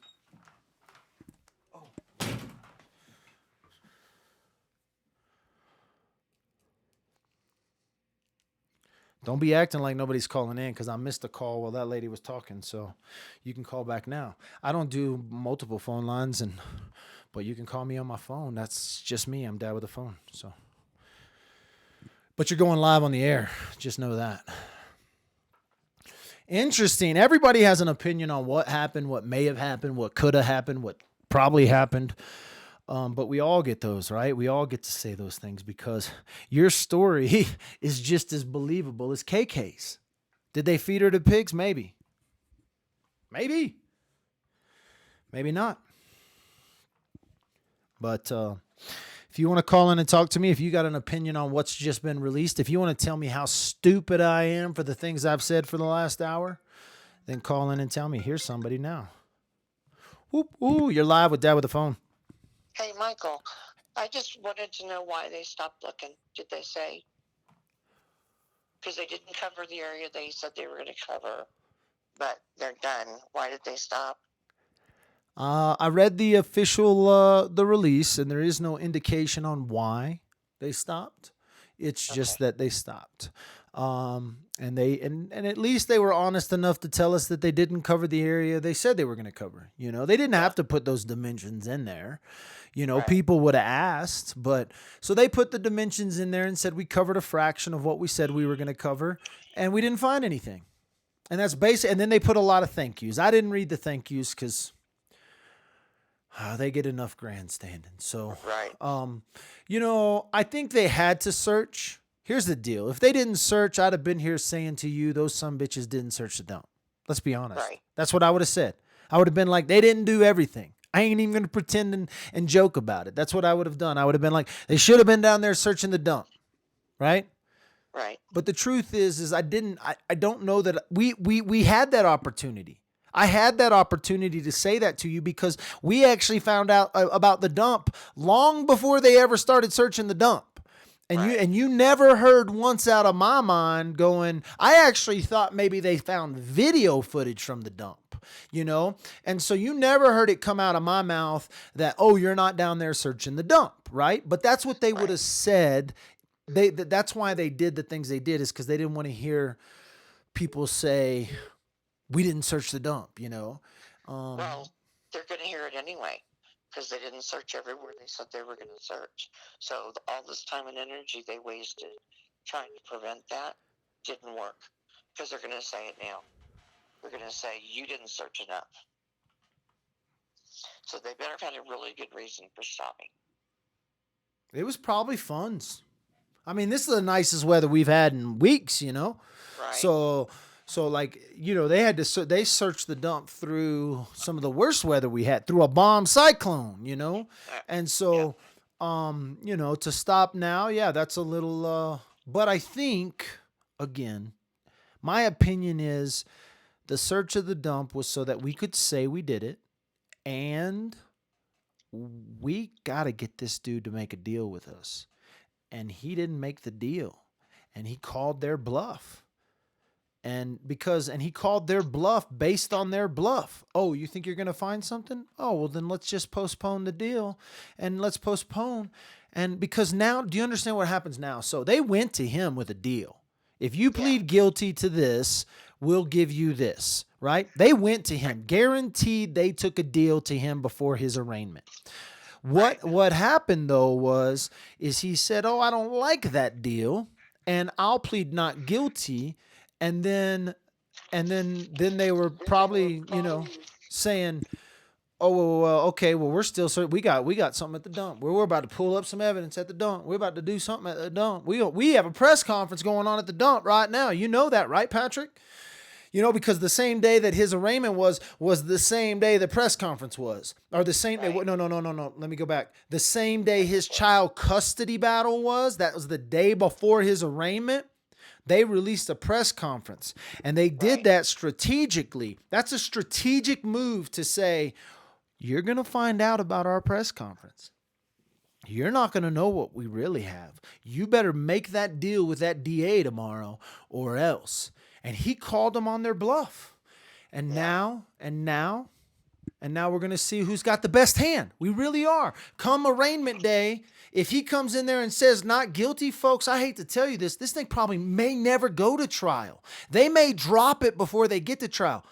A: Don't be acting like nobody's calling in because I missed a call while that lady was talking. So you can call back now. I don't do multiple phone lines, but you can call me on my phone. That's just me. I'm Dad with a phone. So, but you're going live on the air. Just know that. Interesting. Everybody has an opinion on what happened, what may have happened, what could have happened, what probably happened. But we all get those, right? We all get to say those things because your story is just as believable as KK's. Did they feed her to pigs? Maybe. Maybe not. But if you want to call in and talk to me, if you got an opinion on what's just been released, if you want to tell me how stupid I am for the things I've said for the last hour, then call in and tell me. Here's somebody now. Ooh, you're live with Dad with the phone.
C: Hey, Michael, I just wanted to know why they stopped looking. Did they say? Because they didn't cover the area they said they were going to cover, but they're done. Why did they stop?
A: I read the official, the release, and there is no indication on why they stopped. It's just that they stopped. And at least they were honest enough to tell us that they didn't cover the area they said they were going to cover. They didn't have to put those dimensions in there. Right. People would have asked, but so they put the dimensions in there and said we covered a fraction of what we said we were going to cover, and we didn't find anything. And that's basic. And then they put a lot of thank yous. I didn't read the thank yous because they get enough grandstanding. So,
C: right.
A: I think they had to search. Here's the deal. If they didn't search, I'd have been here saying to you, those sumbitches didn't search the dump. Let's be honest.
C: Right.
A: That's what I would have said. I would have been like, they didn't do everything. I ain't even going to pretend and joke about it. That's what I would have done. I would have been like, they should have been down there searching the dump. Right?
C: Right.
A: But the truth is I don't know that we had that opportunity. I had that opportunity to say that to you because we actually found out about the dump long before they ever started searching the dump. And you never heard once out of my mind going, I actually thought maybe they found video footage from the dump, And so you never heard it come out of my mouth that, oh, you're not down there searching the dump, right? But that's what they would have said. That's why they did the things they did is because they didn't want to hear people say, we didn't search the dump,
C: Well, they're going to hear it anyway. Because they didn't search everywhere they said they were going to search. So all this time and energy they wasted trying to prevent that didn't work. Because they're going to say it now. They're going to say, you didn't search enough. So they better have had a really good reason for stopping.
A: It was probably funds. I mean, this is the nicest weather we've had in weeks,
C: Right.
A: So like, they had to they searched the dump through some of the worst weather we had through a bomb cyclone, And so to stop now, yeah, that's a little but I think again, my opinion is the search of the dump was so that we could say we did it, and we got to get this dude to make a deal with us. And he didn't make the deal. And he called their bluff. And he called their bluff based on their bluff. Oh, you think you're going to find something? Oh, well, then let's just postpone the deal and let's postpone. And because now, do you understand what happens now? So they went to him with a deal. If you plead guilty to this, we'll give you this, right? They went to him, guaranteed they took a deal to him before his arraignment. What happened though is he said, "Oh, I don't like that deal, and I'll plead not guilty." And then they were probably, saying, "Oh, well, okay, well, we're still we got something at the dump. We're about to pull up some evidence at the dump. We're about to do something at the dump. We have a press conference going on at the dump right now. You know that, right, Patrick? Because the same day that his arraignment was the same day the press conference was. Or the same day. No. Let me go back. The same day his child custody battle was. That was the day before his arraignment. They released a press conference. And they did that strategically. That's a strategic move to say, you're going to find out about our press conference. You're not going to know what we really have. You better make that deal with that DA tomorrow or else. And he called them on their bluff. And now we're going to see who's got the best hand. We really are. Come arraignment day, if he comes in there and says not guilty, folks, I hate to tell you this thing probably may never go to trial. They may drop it before they get to trial.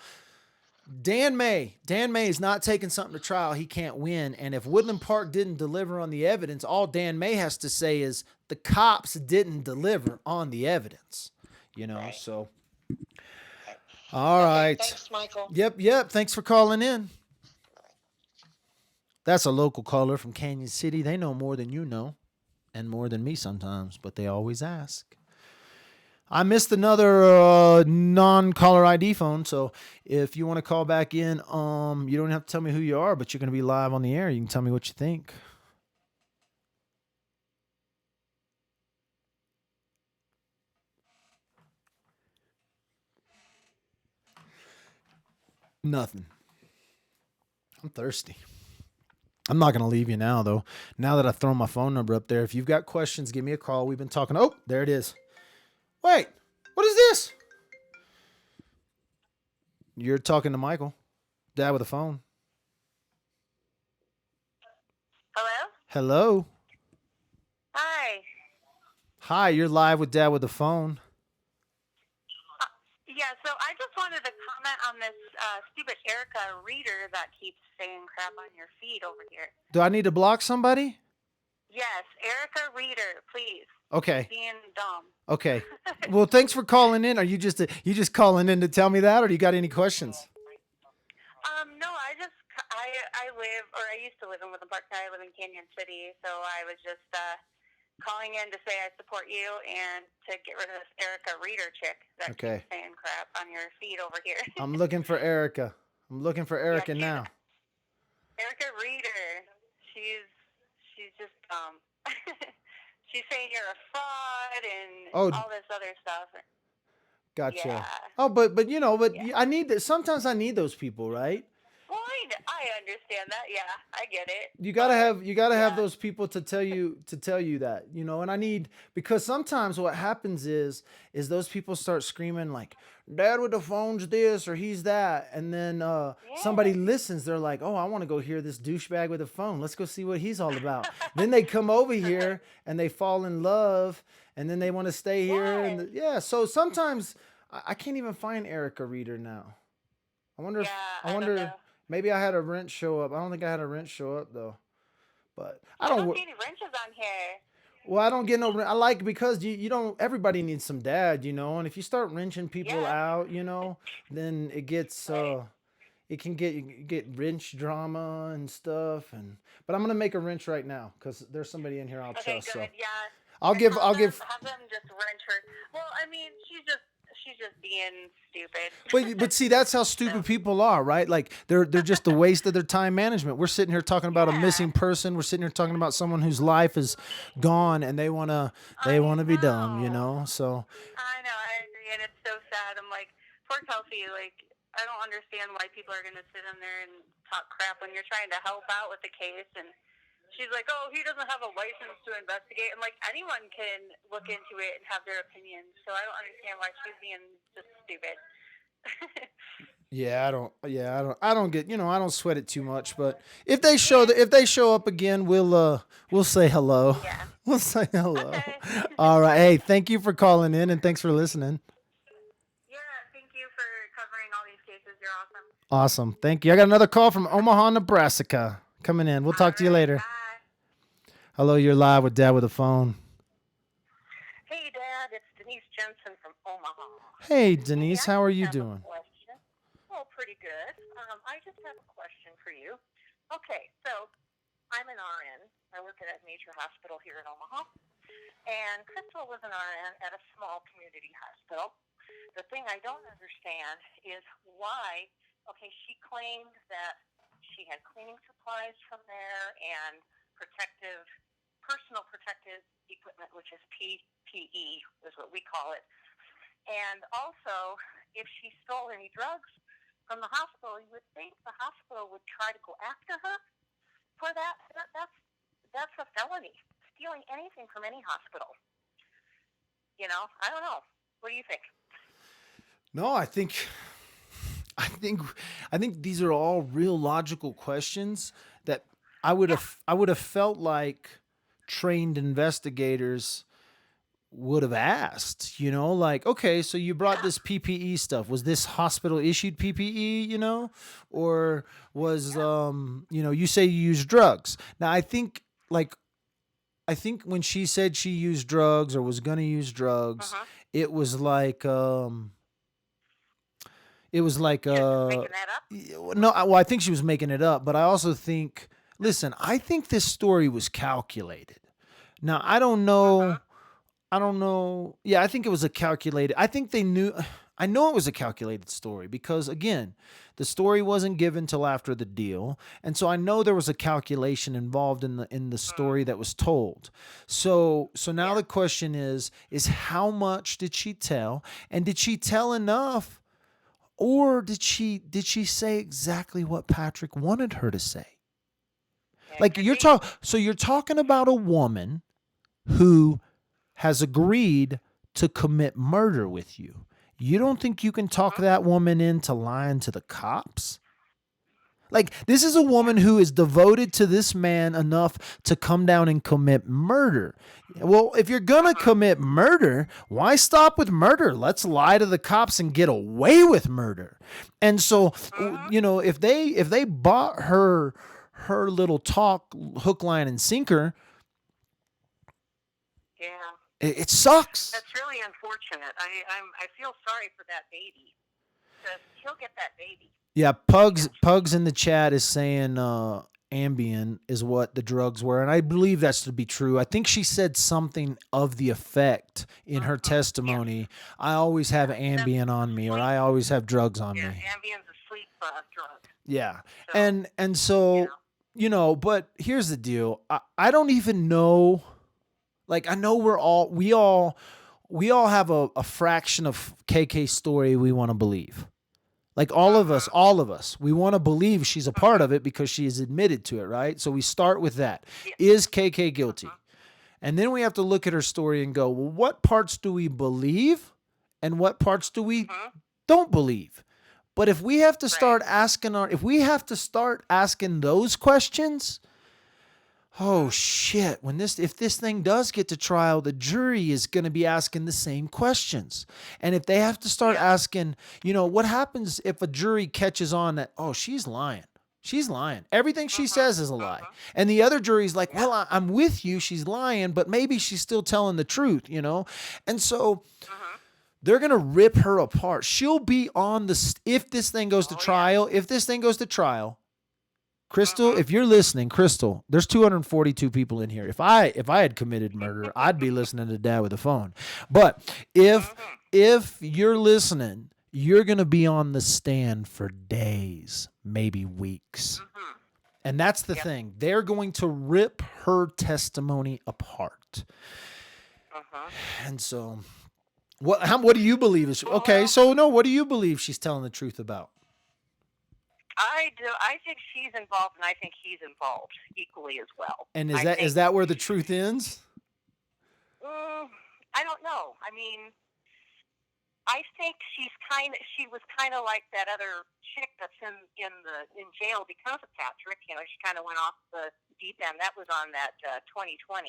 A: Dan May is not taking something to trial he can't win. And if Woodland Park didn't deliver on the evidence, all Dan May has to say is the cops didn't deliver on the evidence. So... All right.
C: Thanks, Michael.
A: Yep. Thanks for calling in. That's a local caller from Canyon City. They know more than you know, and more than me sometimes, but they always ask. I missed another non-caller ID phone, so if you want to call back in, you don't have to tell me who you are, but you're going to be live on the air. You can tell me what you think. Nothing. I'm thirsty. I'm not going to leave you now, though. Now that I've thrown my phone number up there, if you've got questions, give me a call. We've been talking. Oh, there it is. Wait, what is this? You're talking to Michael, Dad with a phone.
B: Hello?
A: Hello.
B: Hi.
A: Hi, you're live with Dad with a phone.
B: Yeah, so I just wanted to comment on this stupid Erica reader that keeps saying crap on your feed over here.
A: Do I need to block somebody?
B: Yes, Erica Reader, please.
A: Okay.
B: Being dumb.
A: Okay. Well, thanks for calling in. Are you just calling in to tell me that, or do you got any questions?
B: No, I used to live in Woodland Park. Now I live in Canyon City, so I was just calling in to say I support you and to get rid of this Erica Reader chick that keeps saying crap on your feed over here.
A: I'm looking for Erica. Now.
B: Erica Reader. She's just she's saying you're a fraud and all this other stuff.
A: Gotcha.
B: Yeah.
A: Oh, but I need that. Sometimes I need those people, right?
B: Well, I understand that. Yeah, I get it.
A: You gotta have those people to tell you that, and I need, because sometimes what happens is those people start screaming like, Dad with the phone's this or he's that, and then somebody listens. They're like, oh, I want to go hear this douchebag with a phone. Let's go see what he's all about. Then they come over here and they fall in love, and then they want to stay here. And so sometimes I can't even find Erica Reader now. I wonder. Maybe I had a wrench show up. I don't think I had a wrench show up though. But
B: I don't see any wrenches on here.
A: Well, I don't get no. I like, because you don't. Everybody needs some dad, and if you start wrenching people out, then it gets it can get wrench drama and stuff. But I'm gonna make a wrench right now because there's somebody in here I'll
B: Okay,
A: trust. So
B: good. Yeah.
A: I'll
B: And
A: give I'll give.
B: have them just wrench her. Well, I mean, she's just being stupid.
A: But see, that's how
B: So,
A: stupid people are, right? Like they're just a waste of their time management. We're sitting here talking about a
B: yeah.
A: missing person. We're sitting here talking about someone whose life is gone, and they
B: I
A: wanna be dumb, you
B: know.
A: know. So
B: I know. I agree, and it's so sad. I'm like, poor Kelsey. Like, I don't understand why people are gonna sit in there and talk crap when you're trying to help out with the case. And she's like, "Oh, he doesn't have a license to investigate." And like, anyone can look into it and have their opinions. So I don't understand why she's being just stupid.
A: yeah, I don't get, I don't sweat it too much. But if they show up again, we'll say hello.
B: Yeah.
A: We'll say hello.
B: Okay.
A: All right. Hey, thank you for calling in and thanks for listening.
B: Yeah. Thank you for covering all these cases. You're awesome.
A: Awesome. Thank you. I got another call from Omaha, Nebraska coming in. We'll talk to you
B: All right.
A: later.
B: Bye.
A: Hello, you're live with Dad with a phone.
B: Hey, Dad. It's Denise Jensen from Omaha.
A: Hey,
B: Hey,
A: Denise,
B: I
A: how are
B: just
A: you
B: have a
A: doing?
B: question. Oh, pretty good. I just have a question for you. Okay, so I'm an RN. I work at a major hospital here in Omaha. And Crystal was an RN at a small community hospital. The thing I don't understand is why, okay, she claimed that she had cleaning supplies from there and personal protective equipment, which is PPE, is what we call it. And also, if she stole any drugs from the hospital, you would think the hospital would try to go after her for that. That's a felony. Stealing anything from any hospital. I don't know. What do you think?
A: No, I think I think these are all real logical questions that I would have felt like trained investigators would have asked, like, okay, so you brought this PPE stuff. Was this hospital issued PPE, or was, you say you use drugs. Now, I think when she said she used drugs or was going to use drugs,
B: Uh-huh.
A: it was like, it was like,
B: You're just making that up?
A: no, well, I think she was making it up, but I also think, listen, I think this story was calculated. Now, I don't know.
B: Uh-huh.
A: I don't know. Yeah, I think it was a calculated. I think they knew. I know it was a calculated story because again, the story wasn't given till after the deal, and so I know there was a calculation involved in the story that was told. So now the question is how much did she tell, and did she tell enough, or did she say exactly what Patrick wanted her to say? Like you're talking about a woman who has agreed to commit murder with you. You don't think you can talk that woman into lying to the cops? Like, this is a woman who is devoted to this man enough to come down and commit murder. Well, if you're going to commit murder, why stop with murder? Let's lie to the cops and get away with murder. And so, if they bought her little talk, hook, line, and sinker,
B: Yeah.
A: it sucks.
B: That's really unfortunate. I feel sorry for that baby. Because he'll get that baby.
A: Yeah, Pugs in the chat is saying Ambien is what the drugs were, and I believe that's to be true. I think she said something of the effect in her testimony. I always have Ambien on me, or I always have drugs on me.
B: Ambien's a sleep drug.
A: Yeah,
B: So,
A: and so but here's the deal. I don't even know. Like, I know we all have a fraction of KK's story we want to believe. Like all of us, we want to believe she's a part of it because she has admitted to it, right? So we start with that. Is KK guilty? And then we have to look at her story and go, well, what parts do we believe and what parts do we don't believe? But if we have to start asking those questions, oh shit, if this thing does get to trial, the jury is going to be asking the same questions. And if they have to start asking, what happens if a jury catches on that, oh, she's lying. She's lying. Everything she says is a lie. And the other jury's like, well, I'm with you. She's lying, but maybe she's still telling the truth, And so They're going to rip her apart. She'll be on if this thing goes to trial, Crystal, if you're listening, Crystal, there's 242 people in here. If I had committed murder, I'd be listening to Dad with a phone. But if you're listening, you're going to be on the stand for days, maybe weeks. And that's the thing. They're going to rip her testimony apart. And so what do you believe is okay? So no, what do you believe she's telling the truth about?
B: I do. I think she's involved, and I think he's involved equally as well.
A: And is that where the truth ends?
B: I don't know. I mean, I think she was kind of like that other chick that's in jail because of Patrick. You know, she kind of went off the deep end. That was on that 2020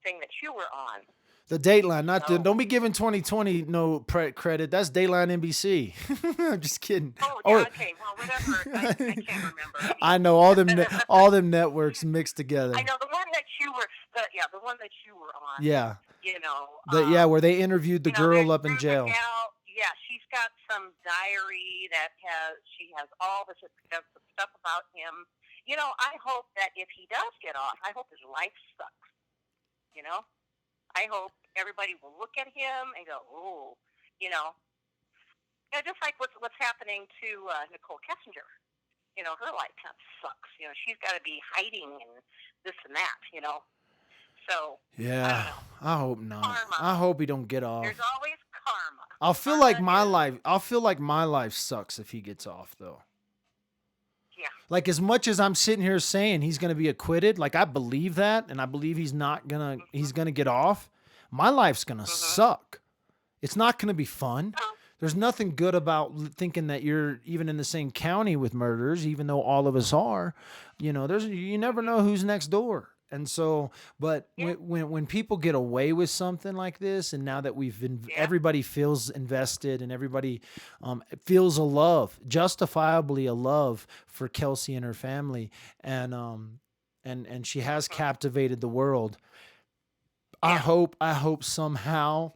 B: thing that you were on.
A: The Dateline, don't be giving 2020 no credit. That's Dateline NBC. I'm just kidding.
B: Oh, yeah, okay. Well, whatever. I can't remember.
A: I know all them networks mixed together.
B: I know the one that you were, the one that you were on.
A: Yeah.
B: You know.
A: Where they interviewed the girl up in jail.
B: Yeah, she's got some diary that she has all this stuff about him. You know, I hope that if he does get off, I hope his life sucks. You know? I hope everybody will look at him and go, oh, you know. Yeah, just like what's happening to Nicole Kessinger. You know, her life kind of sucks. You know, she's got to be hiding and this and that, you know. So,
A: yeah, I hope not.
B: Karma.
A: I hope he don't get off.
B: There's always karma.
A: I'll feel like my life sucks if he gets off, though.
B: Yeah.
A: Like, as much as I'm sitting here saying he's going to be acquitted, like, I believe that, and I believe he's gonna get off, my life's going to suck. It's not going to be fun. There's nothing good about thinking that you're even in the same county with murderers, even though all of us are. You know, you never know who's next door. And so, but when people get away with something like this, and now that everybody feels invested and everybody feels justifiably a love for Kelsey and her family, and she has captivated the world. I hope somehow.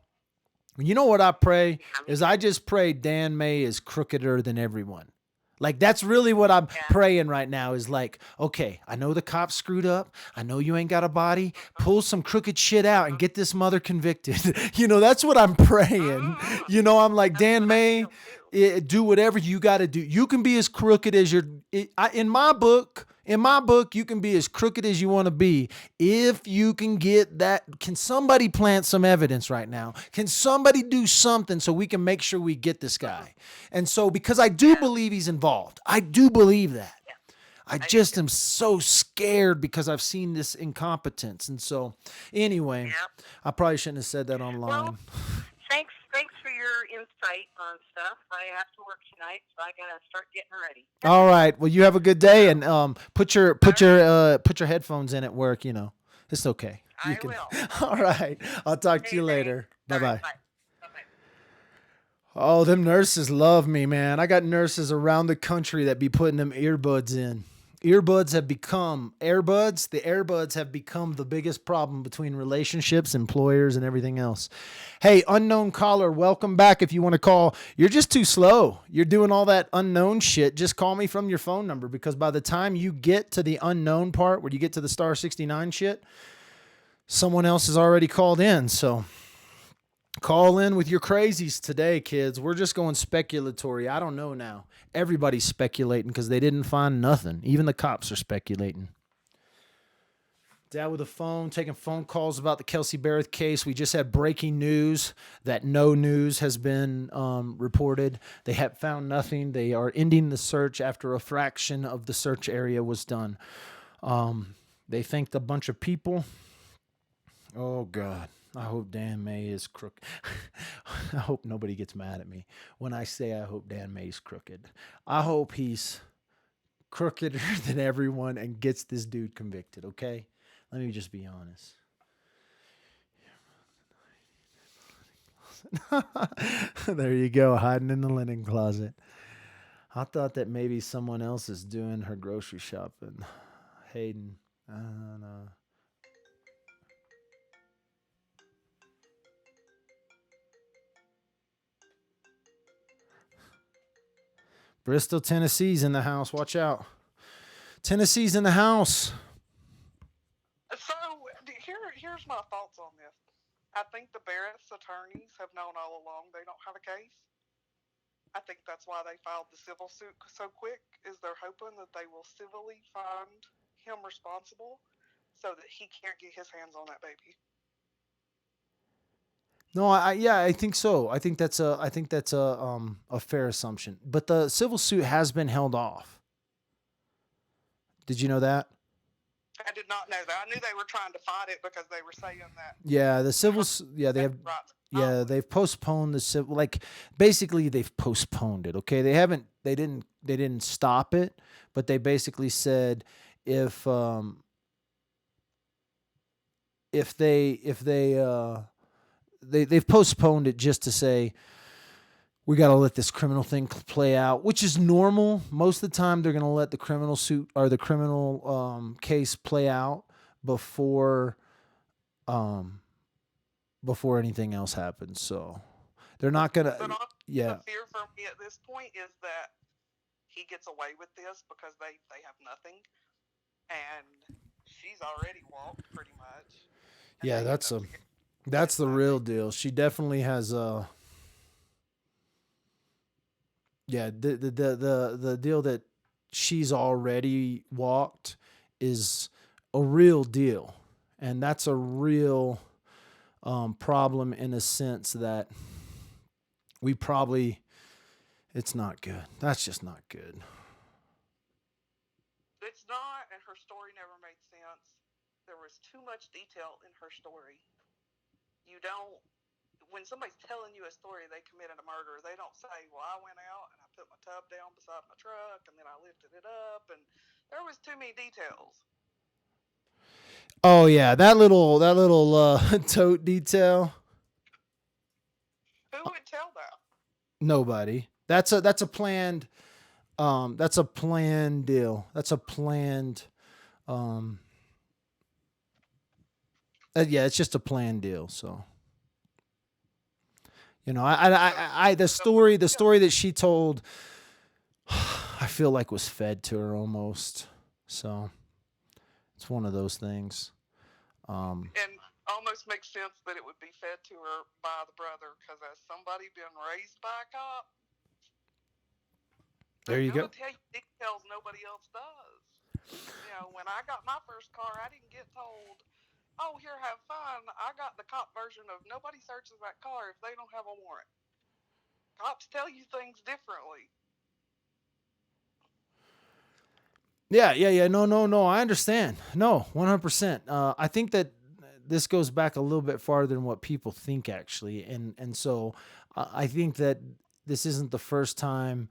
A: You know what I pray is I just pray Dan May is crookeder than everyone. Like, that's really what I'm praying right now is like, okay, I know the cops screwed up. I know you ain't got a body. Pull some crooked shit out and get this mother convicted. You know, that's what I'm praying. You know, I'm like, Dan May, do whatever you got to do. You can be as crooked as in my book, you can be as crooked as you want to be. If you can get that, can somebody plant some evidence right now? Can somebody do something so we can make sure we get this guy? And so, because I do believe he's involved. I do believe that. I just am so scared because I've seen this incompetence. And so, anyway, I probably shouldn't have said that online.
B: Well, thanks for your insight on stuff. I have to work tonight, so I gotta start getting ready.
A: All right. Well, you have a good day, and put your headphones in at work. You know, it's okay.
B: I will.
A: All right. I'll talk to you later. Bye bye.
B: Bye.
A: Oh, them nurses love me, man. I got nurses around the country that be putting them earbuds in. The earbuds have become the biggest problem between relationships, employers, and everything else. Hey, unknown caller, welcome back. If you want to call, you're just too slow. You're doing all that unknown shit. Just call me from your phone number, because by the time you get to the unknown part, where you get to the star 69 shit, someone else has already called in. So call in with your crazies today, kids. We're just going speculatory. I don't know now. Everybody's speculating because they didn't find nothing. Even the cops are speculating. Dad with a phone, taking phone calls about the Kelsey Berreth case. We just had breaking news that no news has been reported. They have found nothing. They are ending the search after a fraction of the search area was done. They thanked a bunch of people. Oh, God. I hope Dan May is crooked. I hope nobody gets mad at me when I say I hope Dan May's crooked. I hope he's crookeder than everyone and gets this dude convicted, okay? Let me just be honest. There you go, hiding in the linen closet. I thought that maybe someone else is doing her grocery shopping. Hayden, I don't know. Bristol, Tennessee's in the house. Watch out. Tennessee's in the house.
D: So here's my thoughts on this. I think the Berreth's attorneys have known all along they don't have a case. I think that's why they filed the civil suit so quick, is they're hoping that they will civilly find him responsible so that he can't get his hands on that baby.
A: No, I think so. I think that's a fair assumption. But the civil suit has been held off. Did you know that?
D: I did not know that. I knew they were trying to fight it because they were saying that.
A: Yeah, the civil. Yeah, they have. Yeah, they've postponed the civil. Like basically, they've postponed it. Okay, they haven't. They didn't stop it, but they basically said if they've postponed it just to say we got to let this criminal thing play out, which is normal. Most of the time, they're going to let the criminal suit or the criminal case play out before anything else happens. So they're not going to. Yeah.
D: The fear for me at this point is that he gets away with this because they have nothing, and she's already walked pretty much.
A: Yeah, that's the real deal. She definitely has yeah, the deal that she's already walked is a real deal. And that's a real problem in a sense that it's not good. That's just not good.
D: It's not, and her story never made sense. There was too much detail in her story. When somebody's telling you a story they committed a murder, they don't say, well, I went out and I put my tub down beside my truck and then I lifted it up, and there was too many details.
A: Oh yeah, that little tote detail.
D: Who would tell that?
A: Nobody. That's a planned deal. That's a planned yeah, it's just a planned deal. So, the story that she told, I feel like was fed to her almost. So, it's one of those things.
D: And almost makes sense that it would be fed to her by the brother, because as somebody been raised by a cop,
A: there you go.
D: Tell you details nobody else does. When I got my first car, I didn't get told, oh, here, have fun. I got the cop version of nobody searches that car if they don't have a warrant. Cops tell you things differently.
A: Yeah. No. I understand. No, 100%. I think that this goes back a little bit farther than what people think, actually. And so I think that this isn't the first time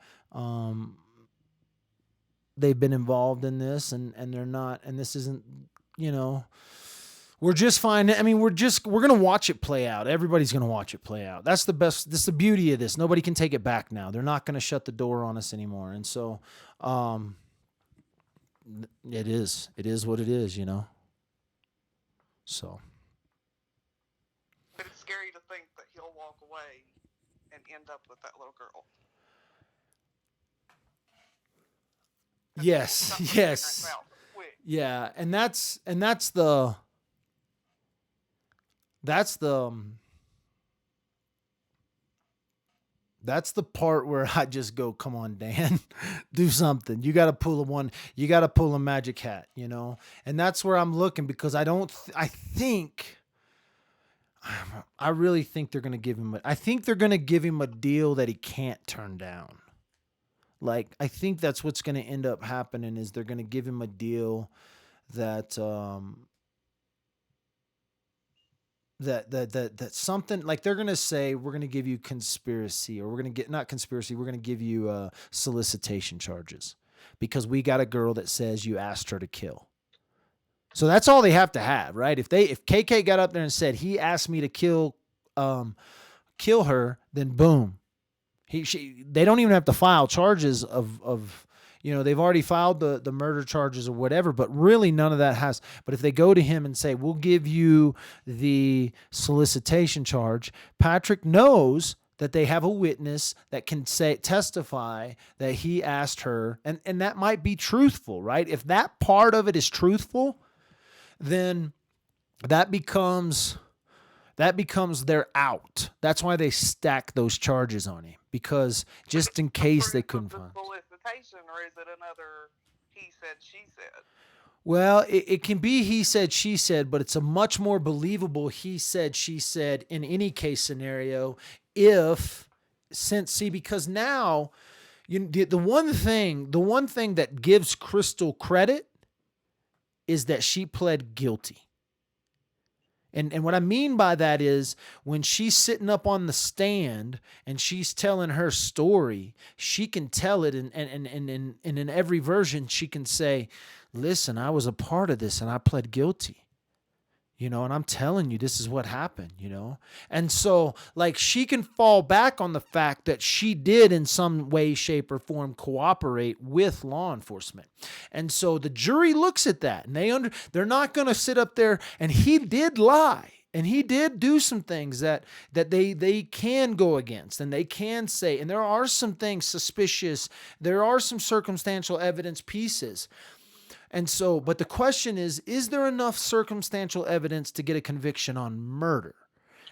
A: they've been involved in this, and they're not, and this isn't, we're just fine. I mean, we're going to watch it play out. Everybody's going to watch it play out. That's the beauty of this. Nobody can take it back now. They're not going to shut the door on us anymore. And so, it is what it is, So.
D: But it's scary to think that he'll walk away and end up with that little girl.
A: Yes. Yeah, and that's the part where I just go, come on, Dan, do something. You got to pull a magic hat, and that's where I'm looking, because I really think they're going to give him a deal that he can't turn down. Like, I think that's what's going to end up happening, is they're going to give him a deal that something, like, they're going to say, we're going to give you conspiracy, or we're going to give you solicitation charges, because we got a girl that says you asked her to kill. So that's all they have to have, right? If KK got up there and said he asked me to kill her, then boom. They don't even have to file charges of they've already filed the murder charges or whatever, but really none of that has. But if they go to him and say, we'll give you the solicitation charge, Patrick knows that they have a witness that can testify that he asked her, and that might be truthful, right? If that part of it is truthful, then that becomes their out. That's why they stack those charges on him, because just in case they couldn't find
D: solicitation, or is it another he said, she said?
A: Well, it can be he said, she said, but it's a much more believable he said, she said in any case scenario. Because now the one thing that gives Crystal credit is that she pled guilty. And what I mean by that is when she's sitting up on the stand and she's telling her story, she can tell it, and in every version she can say, listen, I was a part of this and I pled guilty. And I'm telling you, this is what happened, And so, like, she can fall back on the fact that she did in some way, shape, or form cooperate with law enforcement. And so the jury looks at that, and they're not going to sit up there, and he did lie. And he did do some things that they can go against, and they can say, and there are some things suspicious. There are some circumstantial evidence pieces. And so, but the question is there enough circumstantial evidence to get a conviction on murder?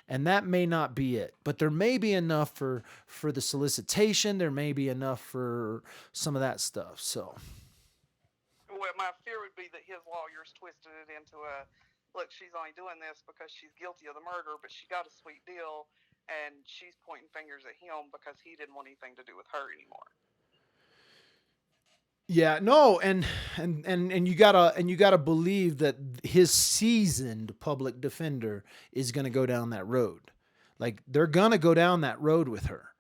A: And that may not be it, but there may be enough for the solicitation. There may be enough for some of that stuff. So,
D: well, my fear would be that his lawyers twisted it into look, she's only doing this because she's guilty of the murder, but she got a sweet deal, and she's pointing fingers at him because he didn't want anything to do with her anymore.
A: Yeah, no, and you gotta believe that his seasoned public defender is gonna go down that road. Like, they're gonna go down that road with her,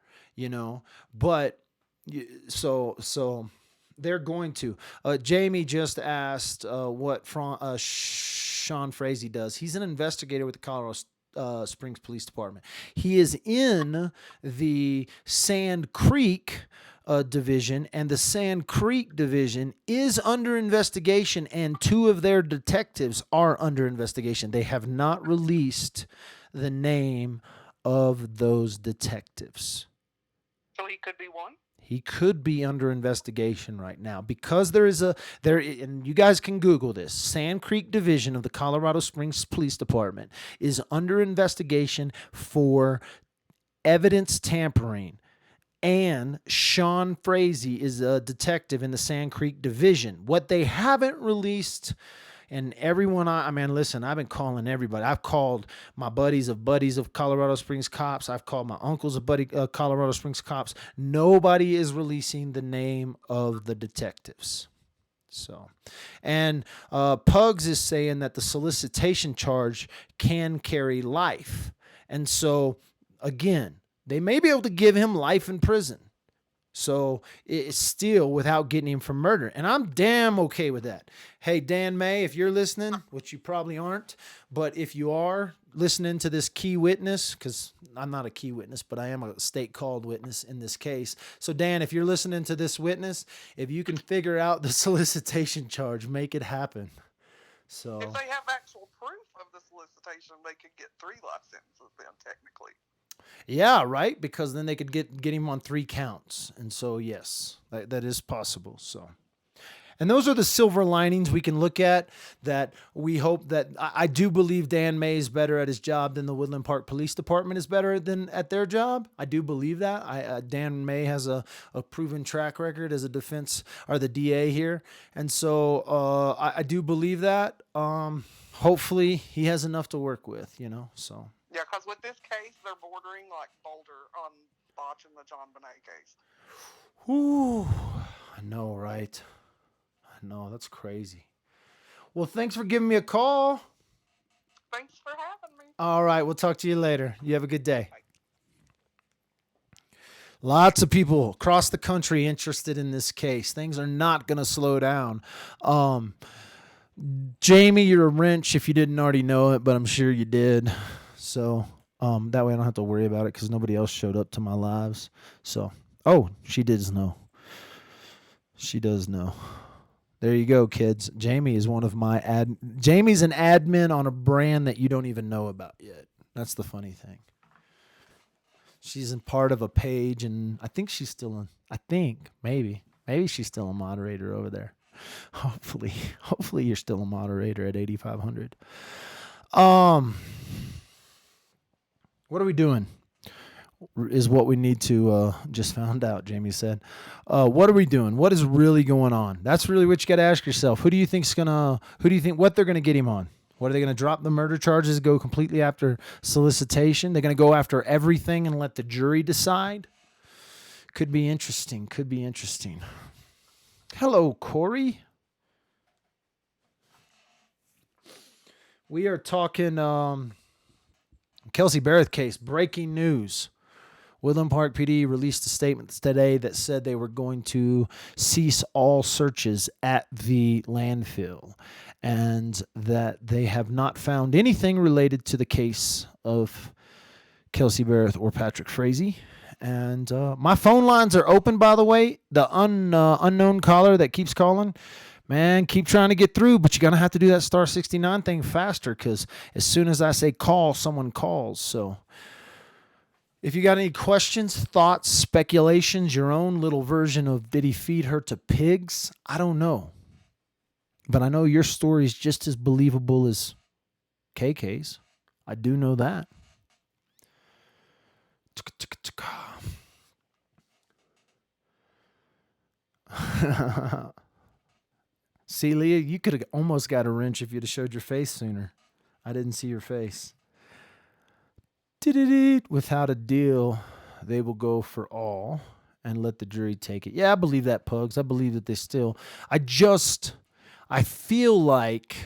A: But so they're going to. Jamie just asked what Sean Frazee does. He's an investigator with the Colorado Springs Police Department. He is in the Sand Creek division, and the Sand Creek division is under investigation, and 2 of their detectives are under investigation. They have not released the name of those detectives.
D: So he could be one?
A: He could be under investigation right now because and you guys can Google this. Sand Creek Division of the Colorado Springs Police Department is under investigation for evidence tampering. And Sean Frazee is a detective in the Sand Creek Division. What they haven't released, and everyone, listen, I've been calling everybody. I've called my buddies of Colorado Springs cops. I've called my uncles of Colorado Springs cops. Nobody is releasing the name of the detectives. So, and Pugs is saying that the solicitation charge can carry life. And so, again, they may be able to give him life in prison. So it's still without getting him for murder. And I'm damn okay with that. Hey, Dan May, if you're listening, which you probably aren't, but if you are listening to this key witness, because I'm not a key witness, but I am a state called witness in this case. So Dan, if you're listening to this witness, if you can figure out the solicitation charge, make it happen. So
D: if they have actual proof of the solicitation, they could get 3 life sentences then, technically.
A: Yeah, right. Because then they could get him on 3 counts. And so, yes, that is possible. So, and those are the silver linings we can look at, that we hope that I do believe Dan May is better at his job than the Woodland Park Police Department is better than at their job. I do believe that. Dan May has a proven track record as a defense or the DA here. And so I do believe that. Hopefully he has enough to work with, so.
D: Yeah, because with this case, they're bordering like Boulder on botching the John Bonet case.
A: Whew. I know, right? I know, that's crazy. Well, thanks for giving me a call.
D: Thanks for having me.
A: All right, we'll talk to you later. You have a good day. Bye. Lots of people across the country interested in this case. Things are not going to slow down. Jamie, you're a wrench if you didn't already know it, but I'm sure you did. So that way I don't have to worry about it because nobody else showed up to my lives. So, she does know. She does know. There you go, kids. Jamie is one of my Jamie's an admin on a brand that you don't even know about yet. That's the funny thing. She's in part of a page, and I think she's still in. I think maybe she's still a moderator over there. Hopefully you're still a moderator at 8,500. What are we doing? Is what we need to just found out. Jamie said, "What are we doing? What is really going on?" That's really what you got to ask yourself. Who do you think what they're gonna get him on? What are they gonna drop the murder charges? Go completely after solicitation? They're gonna go after everything and let the jury decide? Could be interesting. Hello, Corey. We are talking Kelsey Berreth case. Breaking news. Woodland Park PD released a statement today that said they were going to cease all searches at the landfill and that they have not found anything related to the case of Kelsey Berreth or Patrick Frazee. And my phone lines are open, by the way. The unknown caller that keeps calling, man, keep trying to get through, but you're going to have to do that star 69 thing faster because as soon as I say call, someone calls. So if you got any questions, thoughts, speculations, your own little version of did he feed her to pigs? I don't know. But I know your story is just as believable as KK's. I do know that. See, Leah, you could have almost got a wrench if you'd have showed your face sooner. I didn't see your face. Without a deal, they will go for all and let the jury take it. Yeah, I believe that, Pugs. I believe that they still. I feel like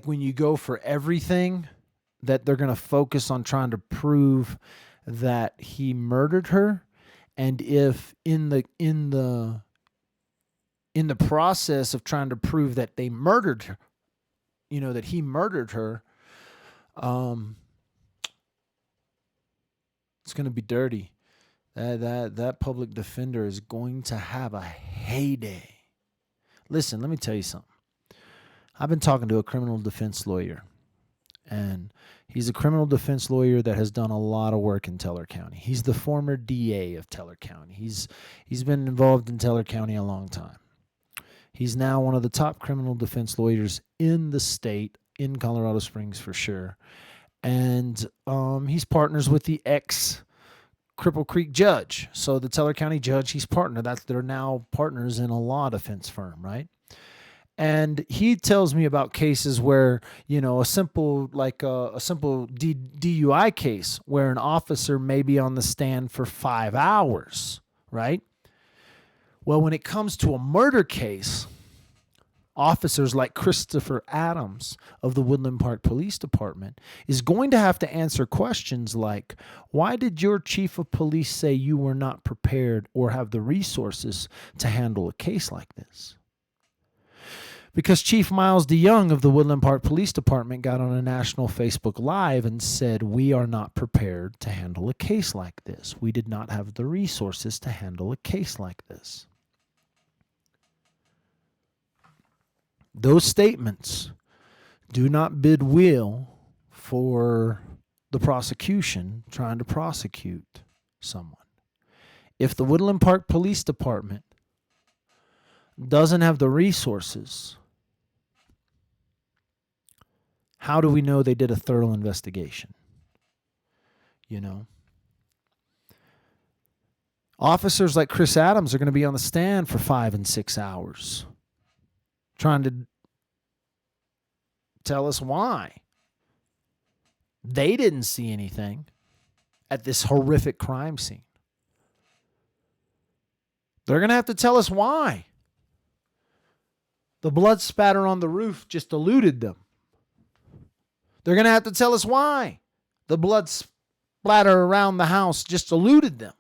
A: when you go for everything, that they're going to focus on trying to prove that he murdered her. And if in the process of trying to prove that they murdered her, that he murdered her, it's going to be dirty. That public defender is going to have a heyday. Listen, let me tell you something. I've been talking to a criminal defense lawyer, and he's a criminal defense lawyer that has done a lot of work in Teller County. He's the former DA of Teller County. He's been involved in Teller County a long time. He's now one of the top criminal defense lawyers in the state, in Colorado Springs for sure. And he's partners with the ex-Cripple Creek judge. So the Teller County judge, he's partner. They're now partners in a law defense firm, right? And he tells me about cases where, a simple DUI case where an officer may be on the stand for 5 hours, right? Well, when it comes to a murder case, officers like Christopher Adams of the Woodland Park Police Department is going to have to answer questions like, why did your chief of police say you were not prepared or have the resources to handle a case like this? Because Chief Miles DeYoung of the Woodland Park Police Department got on a national Facebook Live and said, we are not prepared to handle a case like this. We did not have the resources to handle a case like this. Those statements do not bid will for the prosecution trying to prosecute someone. If the Woodland Park Police Department doesn't have the resources, how do we know they did a thorough investigation? Officers like Chris Adams are going to be on the stand for 5 and 6 hours trying to tell us why they didn't see anything at this horrific crime scene. They're going to have to tell us why. The blood spatter on the roof just eluded them. They're going to have to tell us why the blood splatter around the house just eluded them.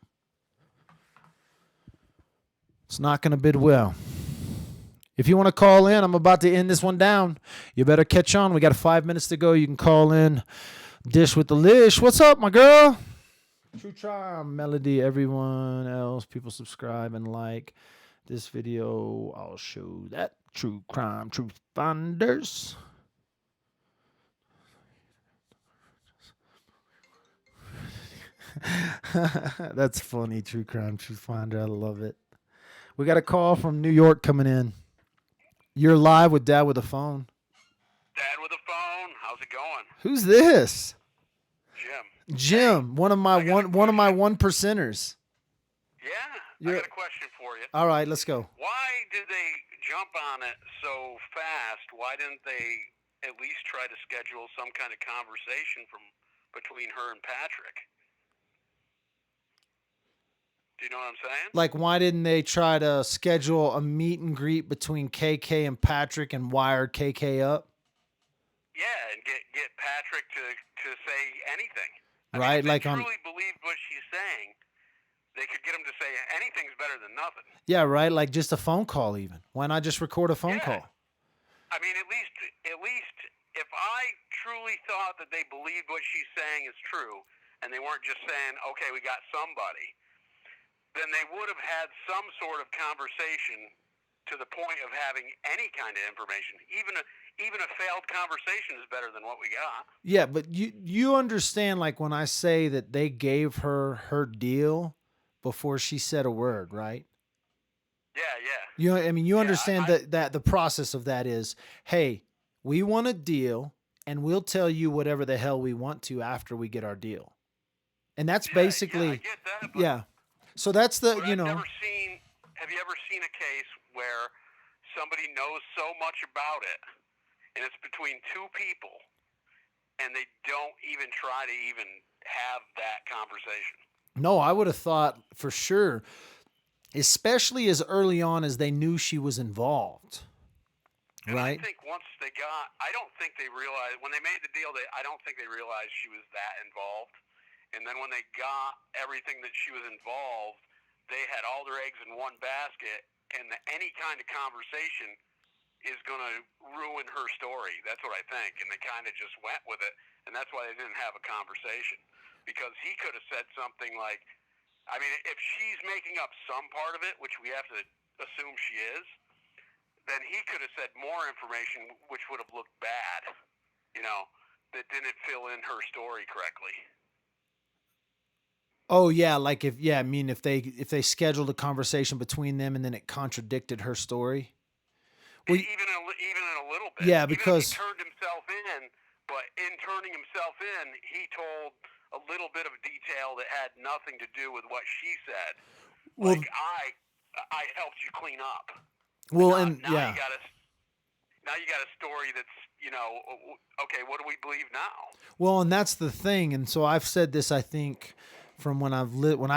A: It's not going to bid well. If you want to call in, I'm about to end this one down. You better catch on. We got 5 minutes to go. You can call in. Dish with the Lish. What's up, my girl? True Charm, Melody, everyone else. People subscribe and like this video. I'll show that. True Crime, Truth Finders. That's funny. True crime, true finder. I love it. We got a call from New York coming in. You're live with Dad with a phone.
E: Dad with a phone. How's it going?
A: Who's this?
E: Jim.
A: Jim,
E: Hey,
A: one of my
E: I got a
A: one of my
E: question.
A: one percenters.
E: Yeah, I got a question for you.
A: All right, let's go.
E: Why did they jump on it so fast? Why didn't they at least try to schedule some kind of conversation between her and Patrick? Do you know what I'm saying?
A: Like, why didn't they try to schedule a meet and greet between KK and Patrick and wire KK up?
E: Yeah, and get Patrick to say anything. I
A: Right,
E: mean, if
A: like
E: they
A: on.
E: truly believed what she's saying, they could get him to say anything's better than nothing.
A: Yeah, right. Like just a phone call, even. Why not just record a phone call?
E: I mean, at least if I truly thought that they believed what she's saying is true, and they weren't just saying, "Okay, we got somebody," then they would have had some sort of conversation to the point of having any kind of information. Even a failed conversation is better than what we got.
A: Yeah, but you understand, like when I say that they gave her deal before she said a word, right?
E: Yeah.
A: I mean, you
E: Yeah,
A: understand that the process of that is, hey, we want a deal, and we'll tell you whatever the hell we want to after we get our deal, and that's basically,
E: I get that. But,
A: yeah. So that's the,
E: but Have you ever seen a case where somebody knows so much about it, and it's between two people, and they don't even try to even have that conversation?
A: No, I would have thought for sure, especially as early on as they knew she was involved.
E: And
A: Right?
E: I think once I don't think they realized, when they made the deal, I don't think they realized she was that involved. And then when they got everything that she was involved, they had all their eggs in one basket, and any kind of conversation is going to ruin her story. That's what I think. And they kind of just went with it, and that's why they didn't have a conversation. Because he could have said something like, I mean, if she's making up some part of it, which we have to assume she is, then he could have said more information, which would have looked bad, that didn't fill in her story correctly.
A: Oh yeah, like if they scheduled a conversation between them and then it contradicted her story. Well,
E: even in a little bit.
A: Yeah,
E: even
A: because
E: if he turned himself in, but in turning himself in, he told a little bit of detail that had nothing to do with what she said.
A: Well,
E: Like I helped you clean up.
A: well,
E: now,
A: and
E: now
A: yeah.
E: Now you got a story that's, okay, what do we believe now?
A: Well, and that's the thing, and so I've said this, I think, from when I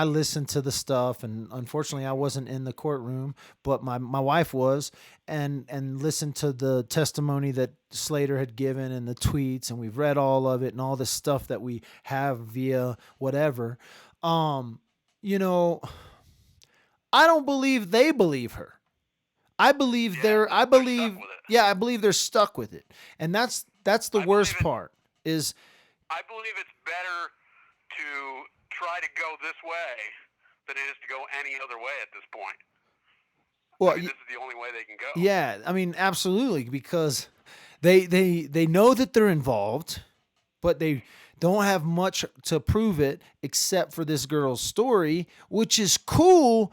A: listened to the stuff, and unfortunately I wasn't in the courtroom, but my wife was, and listened to the testimony that Slater had given and the tweets, and we've read all of it and all this stuff that we have via whatever. I don't believe they believe her. I believe I believe I believe they're stuck with it. And that's the worst part is
E: I believe it's better to try to go this way than it is to go any other way at this point.
A: Well,
E: this is the only way they can go.
A: Yeah, I mean, absolutely, because they know that they're involved, but they don't have much to prove it except for this girl's story, which is cool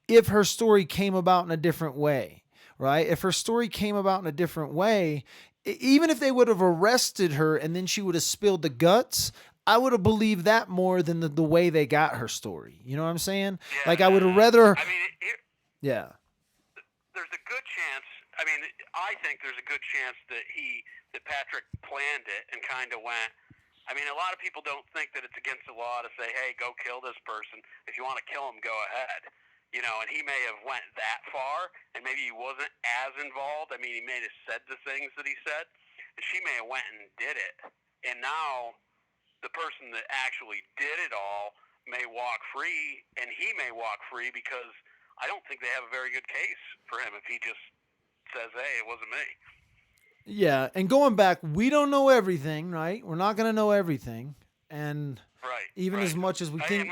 A: if her story came about in a different way, right? If her story came about in a different way, even if they would have arrested her and then she would have spilled the guts, I would have believed that more than the way they got her story. You know what I'm saying?
E: Yeah,
A: like I would have rather.
E: I mean,
A: yeah.
E: There's a good chance. I mean, I think there's a good chance that Patrick planned it and kind of went. I mean, a lot of people don't think that it's against the law to say, "Hey, go kill this person. If you want to kill him, go ahead." And he may have went that far, and maybe he wasn't as involved. I mean, he may have said the things that he said, and she may have went and did it. And now the person that actually did it all may walk free, and he may walk free because I don't think they have a very good case for him if he just says, "Hey, it wasn't me."
A: Yeah, and going back, we don't know everything, right? We're not going to know everything, and even as much as we think,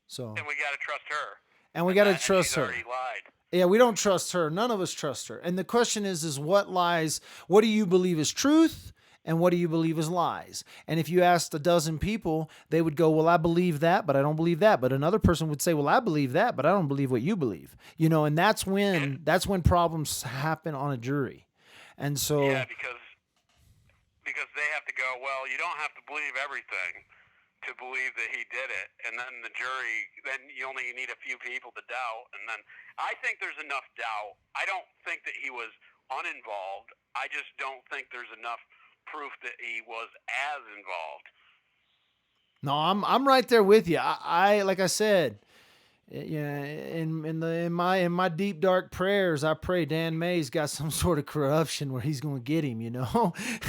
A: So.
E: And we got to trust her.
A: And we got to trust her.
E: Already lied.
A: Yeah, we don't trust her. None of us trust her. And the question is what lies? What do you believe is truth, and what do you believe is lies? And if you asked a dozen people, they would go, well, I believe that, but I don't believe that. But another person would say, well, I believe that, but I don't believe what you believe. And that's when problems happen on a jury. And
E: Yeah,
A: so,
E: because they have to go, well, you don't have to believe everything to believe that he did it. And then the jury, then you only need a few people to doubt. And then I think there's enough doubt. I don't think that he was uninvolved. I just don't think there's enough proof that he was as involved.
A: no, I'm right there with you. I like I said, yeah, in my deep dark prayers, I pray Dan May's got some sort of corruption where he's going to get him,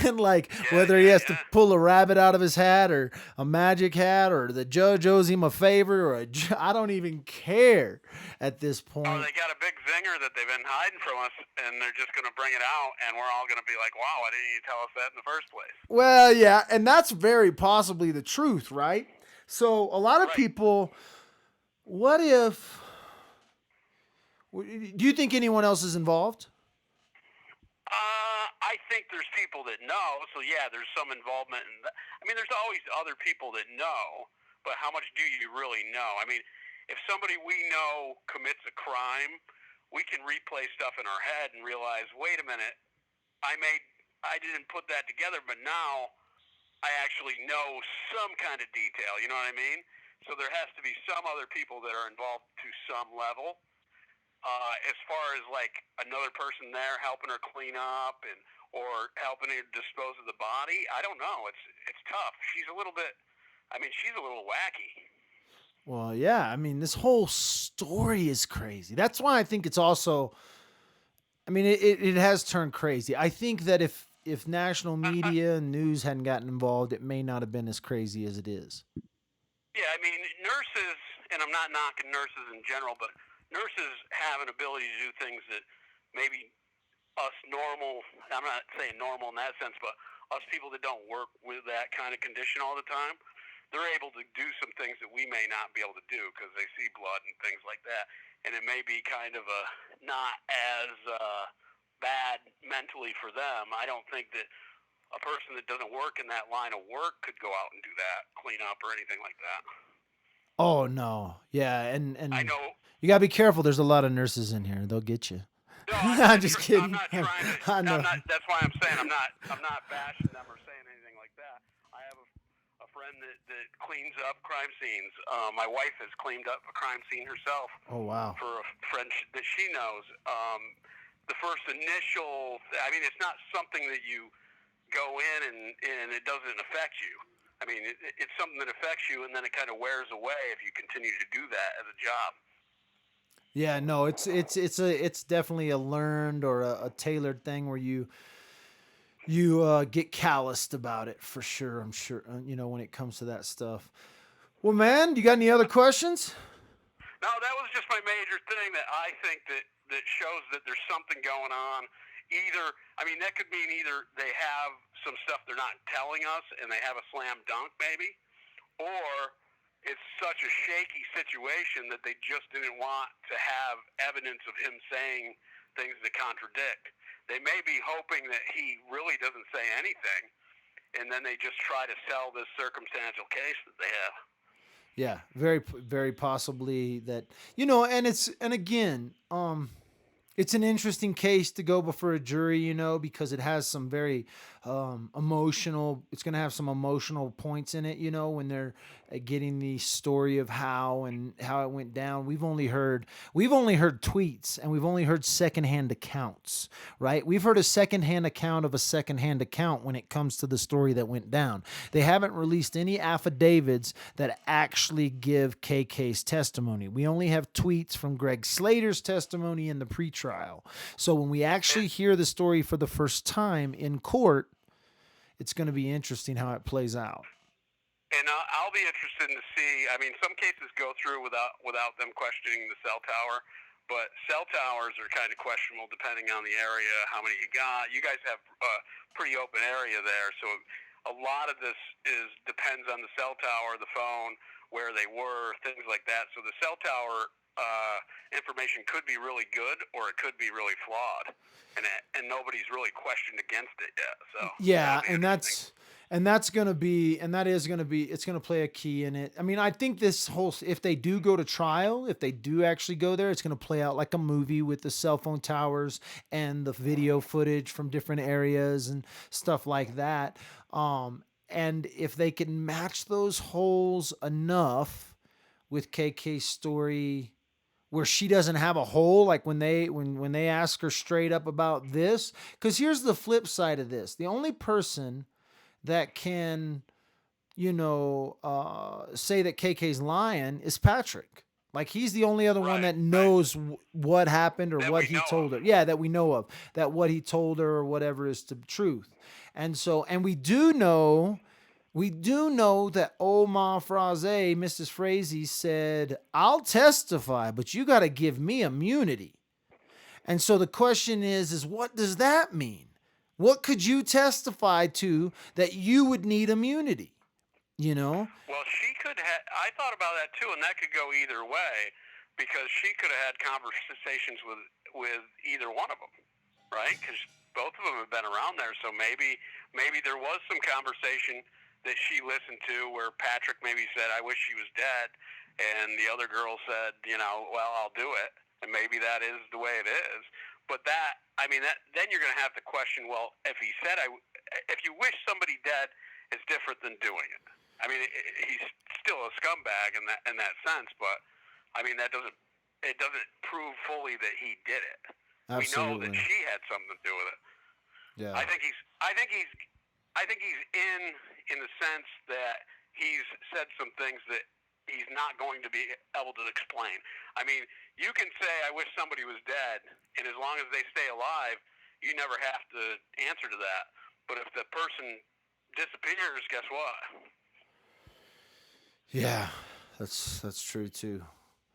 A: and like whether he has to pull a rabbit out of his hat or a magic hat, or the judge owes him a favor, or I don't even care at this point.
E: Oh, they got a big zinger that they've been hiding from us, and they're just going to bring it out, and we're all going to be like, "Wow, why didn't you tell us that in the first place?"
A: Well, yeah, and that's very possibly the truth, right? So a lot of people. What if? Do you think anyone else is involved?
E: I think there's people that know. So yeah, there's some involvement in that. I mean, there's always other people that know, but how much do you really know? I mean, if somebody we know commits a crime, we can replay stuff in our head and realize, wait a minute, I didn't put that together, but now I actually know some kind of detail. You know what I mean? So there has to be some other people that are involved to some level. As far as like another person there helping her clean up or helping her dispose of the body, I don't know. It's tough. She's a little wacky.
A: Well, yeah. I mean, this whole story is crazy. That's why I think it's also. I mean, it has turned crazy. I think that if national media and news hadn't gotten involved, it may not have been as crazy as it is.
E: Yeah, I mean, nurses, and I'm not knocking nurses in general, but nurses have an ability to do things that maybe us normal, I'm not saying normal in that sense, but us people that don't work with that kind of condition all the time, they're able to do some things that we may not be able to do because they see blood and things like that. And it may be kind of not as bad mentally for them. I don't think that a person that doesn't work in that line of work could go out and do that, clean up or anything like that.
A: Oh no, yeah, and
E: I know.
A: You gotta be careful. There's a lot of nurses in here; they'll get you.
E: No,
A: I'm just kidding.
E: I'm not trying to.
A: I know.
E: That's why I'm saying I'm not bashing them or saying anything like that. I have a friend that cleans up crime scenes. My wife has cleaned up a crime scene herself.
A: Oh wow.
E: For a friend that she knows. The first initial. I mean, it's not something that you go in and it doesn't affect you. I mean, it's something that affects you, and then it kind of wears away if you continue to do that as a job.
A: Yeah, no, it's definitely a learned or a tailored thing where you get calloused about it for sure. I'm sure when it comes to that stuff. Well, man, you got any other questions?
E: No, that was just my major thing that I think that shows that there's something going on. That could mean either they have some stuff they're not telling us and they have a slam dunk maybe, or it's such a shaky situation that they just didn't want to have evidence of him saying things that contradict. They may be hoping that he really doesn't say anything, and then they just try to sell this circumstantial case that they have.
A: Yeah, very, very possibly that, it's an interesting case to go before a jury, because it has some very emotional. It's going to have some emotional points in it, when they're getting the story of how it went down. We've only heard tweets, and we've only heard secondhand accounts, right? We've heard a secondhand account of a secondhand account when it comes to the story that went down. They haven't released any affidavits that actually give KK's testimony. We only have tweets from Greg Slater's testimony in the pretrial. So when we actually hear the story for the first time in court, it's going to be interesting how it plays out.
E: And I'll be interested to see. I mean, some cases go through without them questioning the cell tower, but cell towers are kind of questionable depending on the area, how many you got. You guys have a pretty open area there, so a lot of this depends on the cell tower, the phone, where they were, things like that. So the cell tower information could be really good or it could be really flawed, and nobody's really questioned against it yet. So
A: yeah, and that's going to be, and that is going to be, it's going to play a key in it. I mean, I think this whole, if they do go to trial, if they do actually go there, it's going to play out like a movie with the cell phone towers and the video footage from different areas and stuff like that. And if they can match those holes enough with KK's story, where she doesn't have a hole, like when they ask her straight up about this, because here's the flip side of this: the only person that can, say that KK's lying is Patrick. Like, he's the only other one that knows what happened or
E: that
A: what he told her. Yeah, that we know of. That what he told her or whatever is the truth. And so, and we do know that Ma Fraze, Mrs. Frazee, said, I'll testify, but you got to give me immunity. And so the question is what does that mean? What could you testify to that you would need immunity?
E: Well, she could have. I thought about that too, and that could go either way, because she could have had conversations with either one of them, right? Because both of them have been around there, so maybe there was some conversation that she listened to where Patrick maybe said, "I wish she was dead," and the other girl said, "Well, I'll do it," and maybe that is the way it is. But then you're going to have to question, well, if he said, if you wish somebody dead, it's different than doing it. I mean, he's still a scumbag in that sense, but I mean it doesn't prove fully that he did it.
A: Absolutely.
E: We know that she had something to do with it.
A: Yeah.
E: I think he's in the sense that he's said some things that he's not going to be able to explain. I mean, you can say, I wish somebody was dead, and as long as they stay alive, you never have to answer to that. But if the person disappears, guess what?
A: Yeah, that's true too.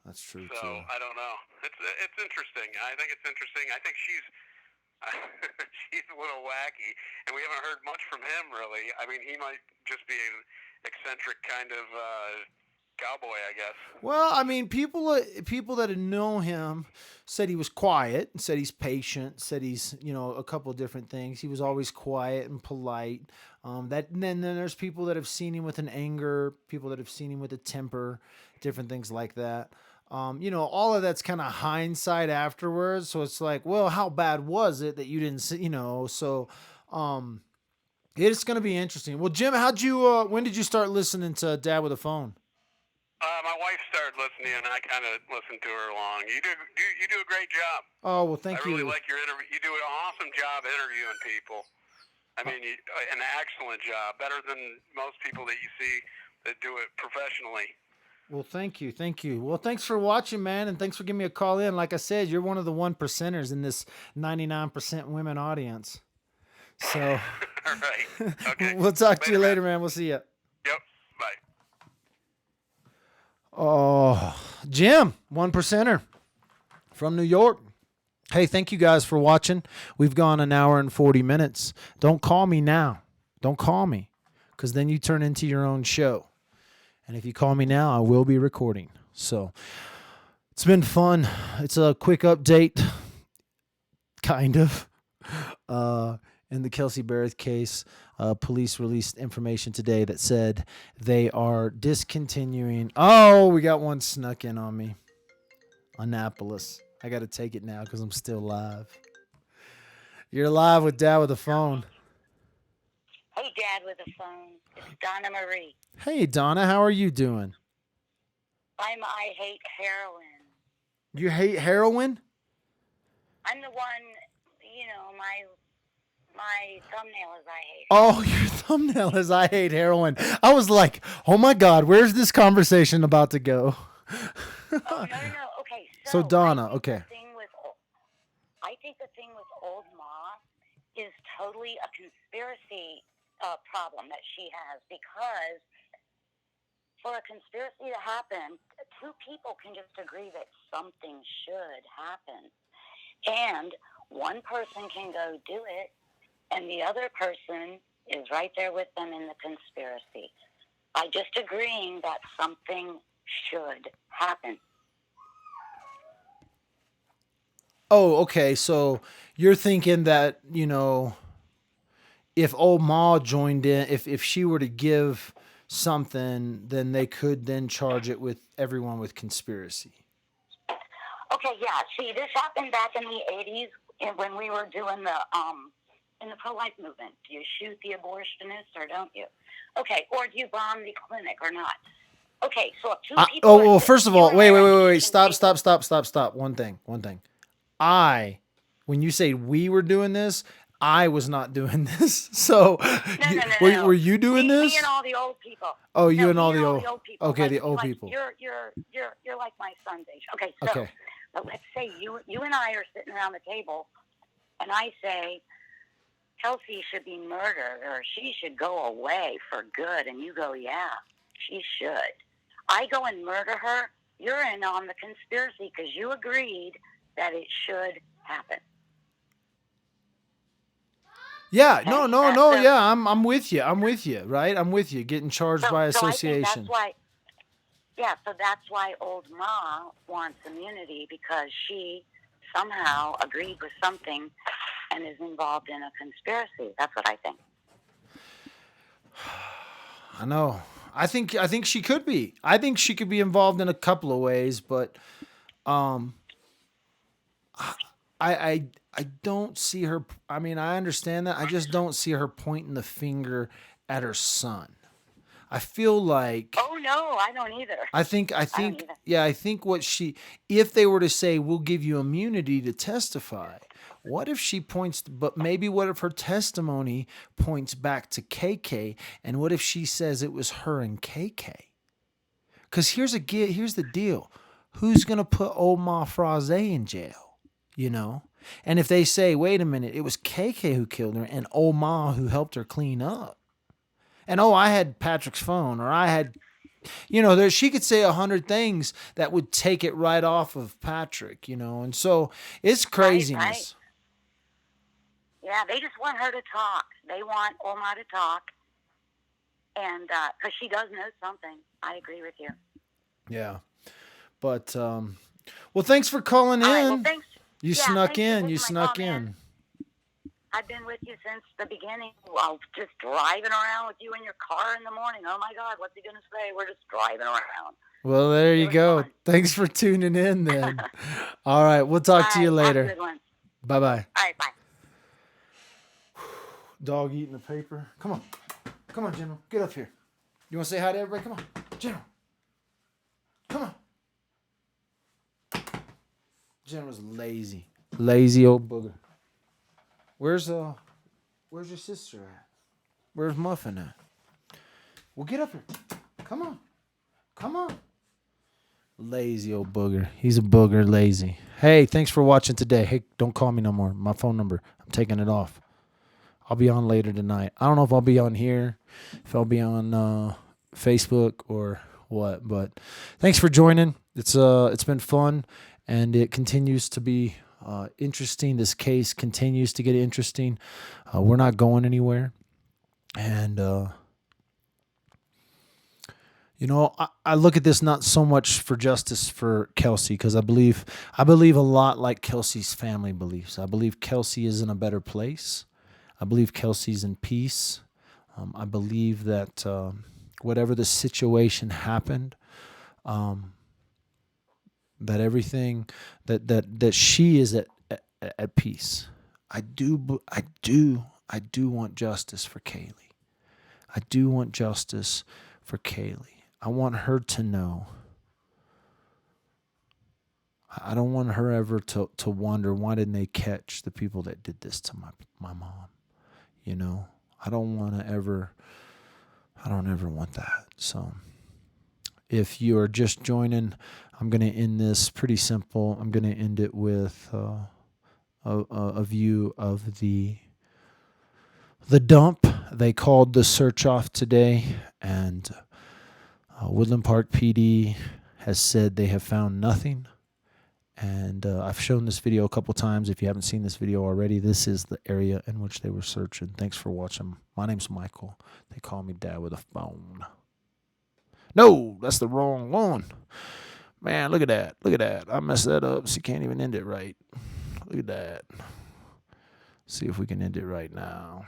A: That's true
E: So,
A: too.
E: I don't know. It's interesting. I think it's interesting. I think she's a little wacky, and we haven't heard much from him, really. I mean, he might just be an eccentric kind of cowboy, I guess.
A: Well, I mean, people that know him said he was quiet, said he's patient, said he's, a couple of different things. He was always quiet and polite. And then there's people that have seen him with an anger, people that have seen him with a temper, different things like that. All of that's kind of hindsight afterwards. So it's like, well, how bad was it that you didn't see, so, it's going to be interesting. Well, Jim, when did you start listening to Dad with a Phone?
E: My wife started listening, and I kind of listened to her along. You do a great job.
A: Oh, well, thank you.
E: I really like your interview. You do an awesome job interviewing people. I mean, an excellent job, better than most people that you see that do it professionally.
A: Well, thank you. Well, thanks for watching, man, and thanks for giving me a call in. Like I said, you're one of the 1%ers in this 99% women audience. So,
E: all right. Okay.
A: We'll talk to you later, man. We'll see you.
E: Yep. Bye.
A: Oh, Jim, 1%er from New York. Hey, thank you guys for watching. We've gone an hour and 40 minutes. Don't call me now. Don't call me, because then you turn into your own show. And if you call me now, I will be recording. So it's been fun. It's a quick update, kind of. In the Kelsey Berreth case, police released information today that said they are discontinuing. Oh, we got one snuck in on me. Annapolis. I got to take it now because I'm still live. You're live with Dad with a Phone.
B: Hey, Dad with a Phone. It's Donna Marie.
A: Hey, Donna. How are you doing?
B: I hate heroin.
A: You hate heroin?
B: I'm the one, my thumbnail is I hate.
A: Oh, your thumbnail is I hate heroin. I was like, oh my God, where's this conversation about to go?
B: Oh, no. Okay,
A: so Donna, okay.
B: I think the thing with Old Ma is totally a conspiracy problem that she has, because for a conspiracy to happen, two people can just agree that something should happen. And one person can go do it, and the other person is right there with them in the conspiracy by just agreeing that something should happen.
A: Oh, okay. So you're thinking that, if old Ma joined in, if she were to give something, then they could then charge it with everyone with conspiracy.
B: Okay, yeah. See, this happened back in the 80s when we were doing in the pro-life movement. Do you shoot the abortionist or don't you? Okay, or do you bomb the clinic or not? Okay, so if two people.
A: Well, first of all, wait. Stop. One thing. When you say we were doing this, I was not doing this. So,
B: No.
A: were you doing this?
B: Me and all the old people.
A: Oh, you
B: no,
A: and all the
B: old
A: people. Okay,
B: like,
A: the old
B: like
A: people.
B: You're like my son's age. Okay, so
A: Okay.
B: But let's say you and I are sitting around the table, and I say Kelsey should be murdered or she should go away for good, and you go, yeah, she should. I go and murder her. You're in on the conspiracy because you agreed that it should happen.
A: Yeah, no. Yeah, I'm with you. Right? I'm with you. Getting charged by association.
B: So that's why old Ma wants immunity, because she somehow agreed with something and is involved in a conspiracy. That's what I think.
A: I know. I think she could be. I think she could be involved in a couple of ways, but I don't see her. I mean, I understand that. I just don't see her pointing the finger at her son. I feel like.
B: Oh no, I don't either.
A: I think. Yeah, I think if they were to say, we'll give you immunity to testify. What if she points? But maybe what if her testimony points back to KK? And what if she says it was her and KK? Because here's the deal: who's gonna put old Ma Fraze in jail? And if they say, wait a minute, it was KK who killed her and old Ma who helped her clean up. And I had Patrick's phone, or I had, she could say 100 things that would take it right off of Patrick, and so it's craziness. Right.
B: Yeah, they just want her to talk. They want old Ma to talk, and because she does know something. I agree with you.
A: Yeah, but well, thanks for calling in.
B: Well, thanks.
A: You snuck in.
B: I've been with you since the beginning. Well, just driving around with you in your car in the morning. Oh my God, what's he gonna say? We're just driving around.
A: Well, there you go. Fun. Thanks for tuning in then. All right, we'll talk to you later.
B: Have a good one.
A: Bye-bye.
B: All right, bye.
A: Dog eating the paper. Come on, General. Get up here. You want to say hi to everybody? Come on, General. Come on. General's lazy old booger. Where's your sister at? Where's Muffin at? Well, get up here. Come on. Lazy old booger. He's a booger, lazy. Hey, thanks for watching today. Hey, don't call me no more. My phone number, I'm taking it off. I'll be on later tonight. I don't know if I'll be on here, if I'll be on Facebook or what, but thanks for joining. It's been fun, and it continues to be interesting. This case continues to get interesting. We're not going anywhere. And, I look at this not so much for justice for Kelsey, because I believe a lot like Kelsey's family believes. I believe Kelsey is in a better place. I believe Kelsey's in peace. I believe that whatever the situation happened, that everything that she is at peace. I do want justice for Kaylee. I do want justice for Kaylee. I want her to know. I don't want her ever to wonder, why didn't they catch the people that did this to my mom? I don't ever want that. So if you are just joining, I'm going to end this pretty simple. I'm going to end it with a view of the dump. They called the search off today, and Woodland Park PD has said they have found nothing. And I've shown this video a couple times. If you haven't seen this video already, this is the area in which they were searching. Thanks for watching. My name's Michael. They call me Dad with a phone. No, that's the wrong one. Man, look at that. I messed that up, so you can't even end it right. Look at that. See if we can end it right now.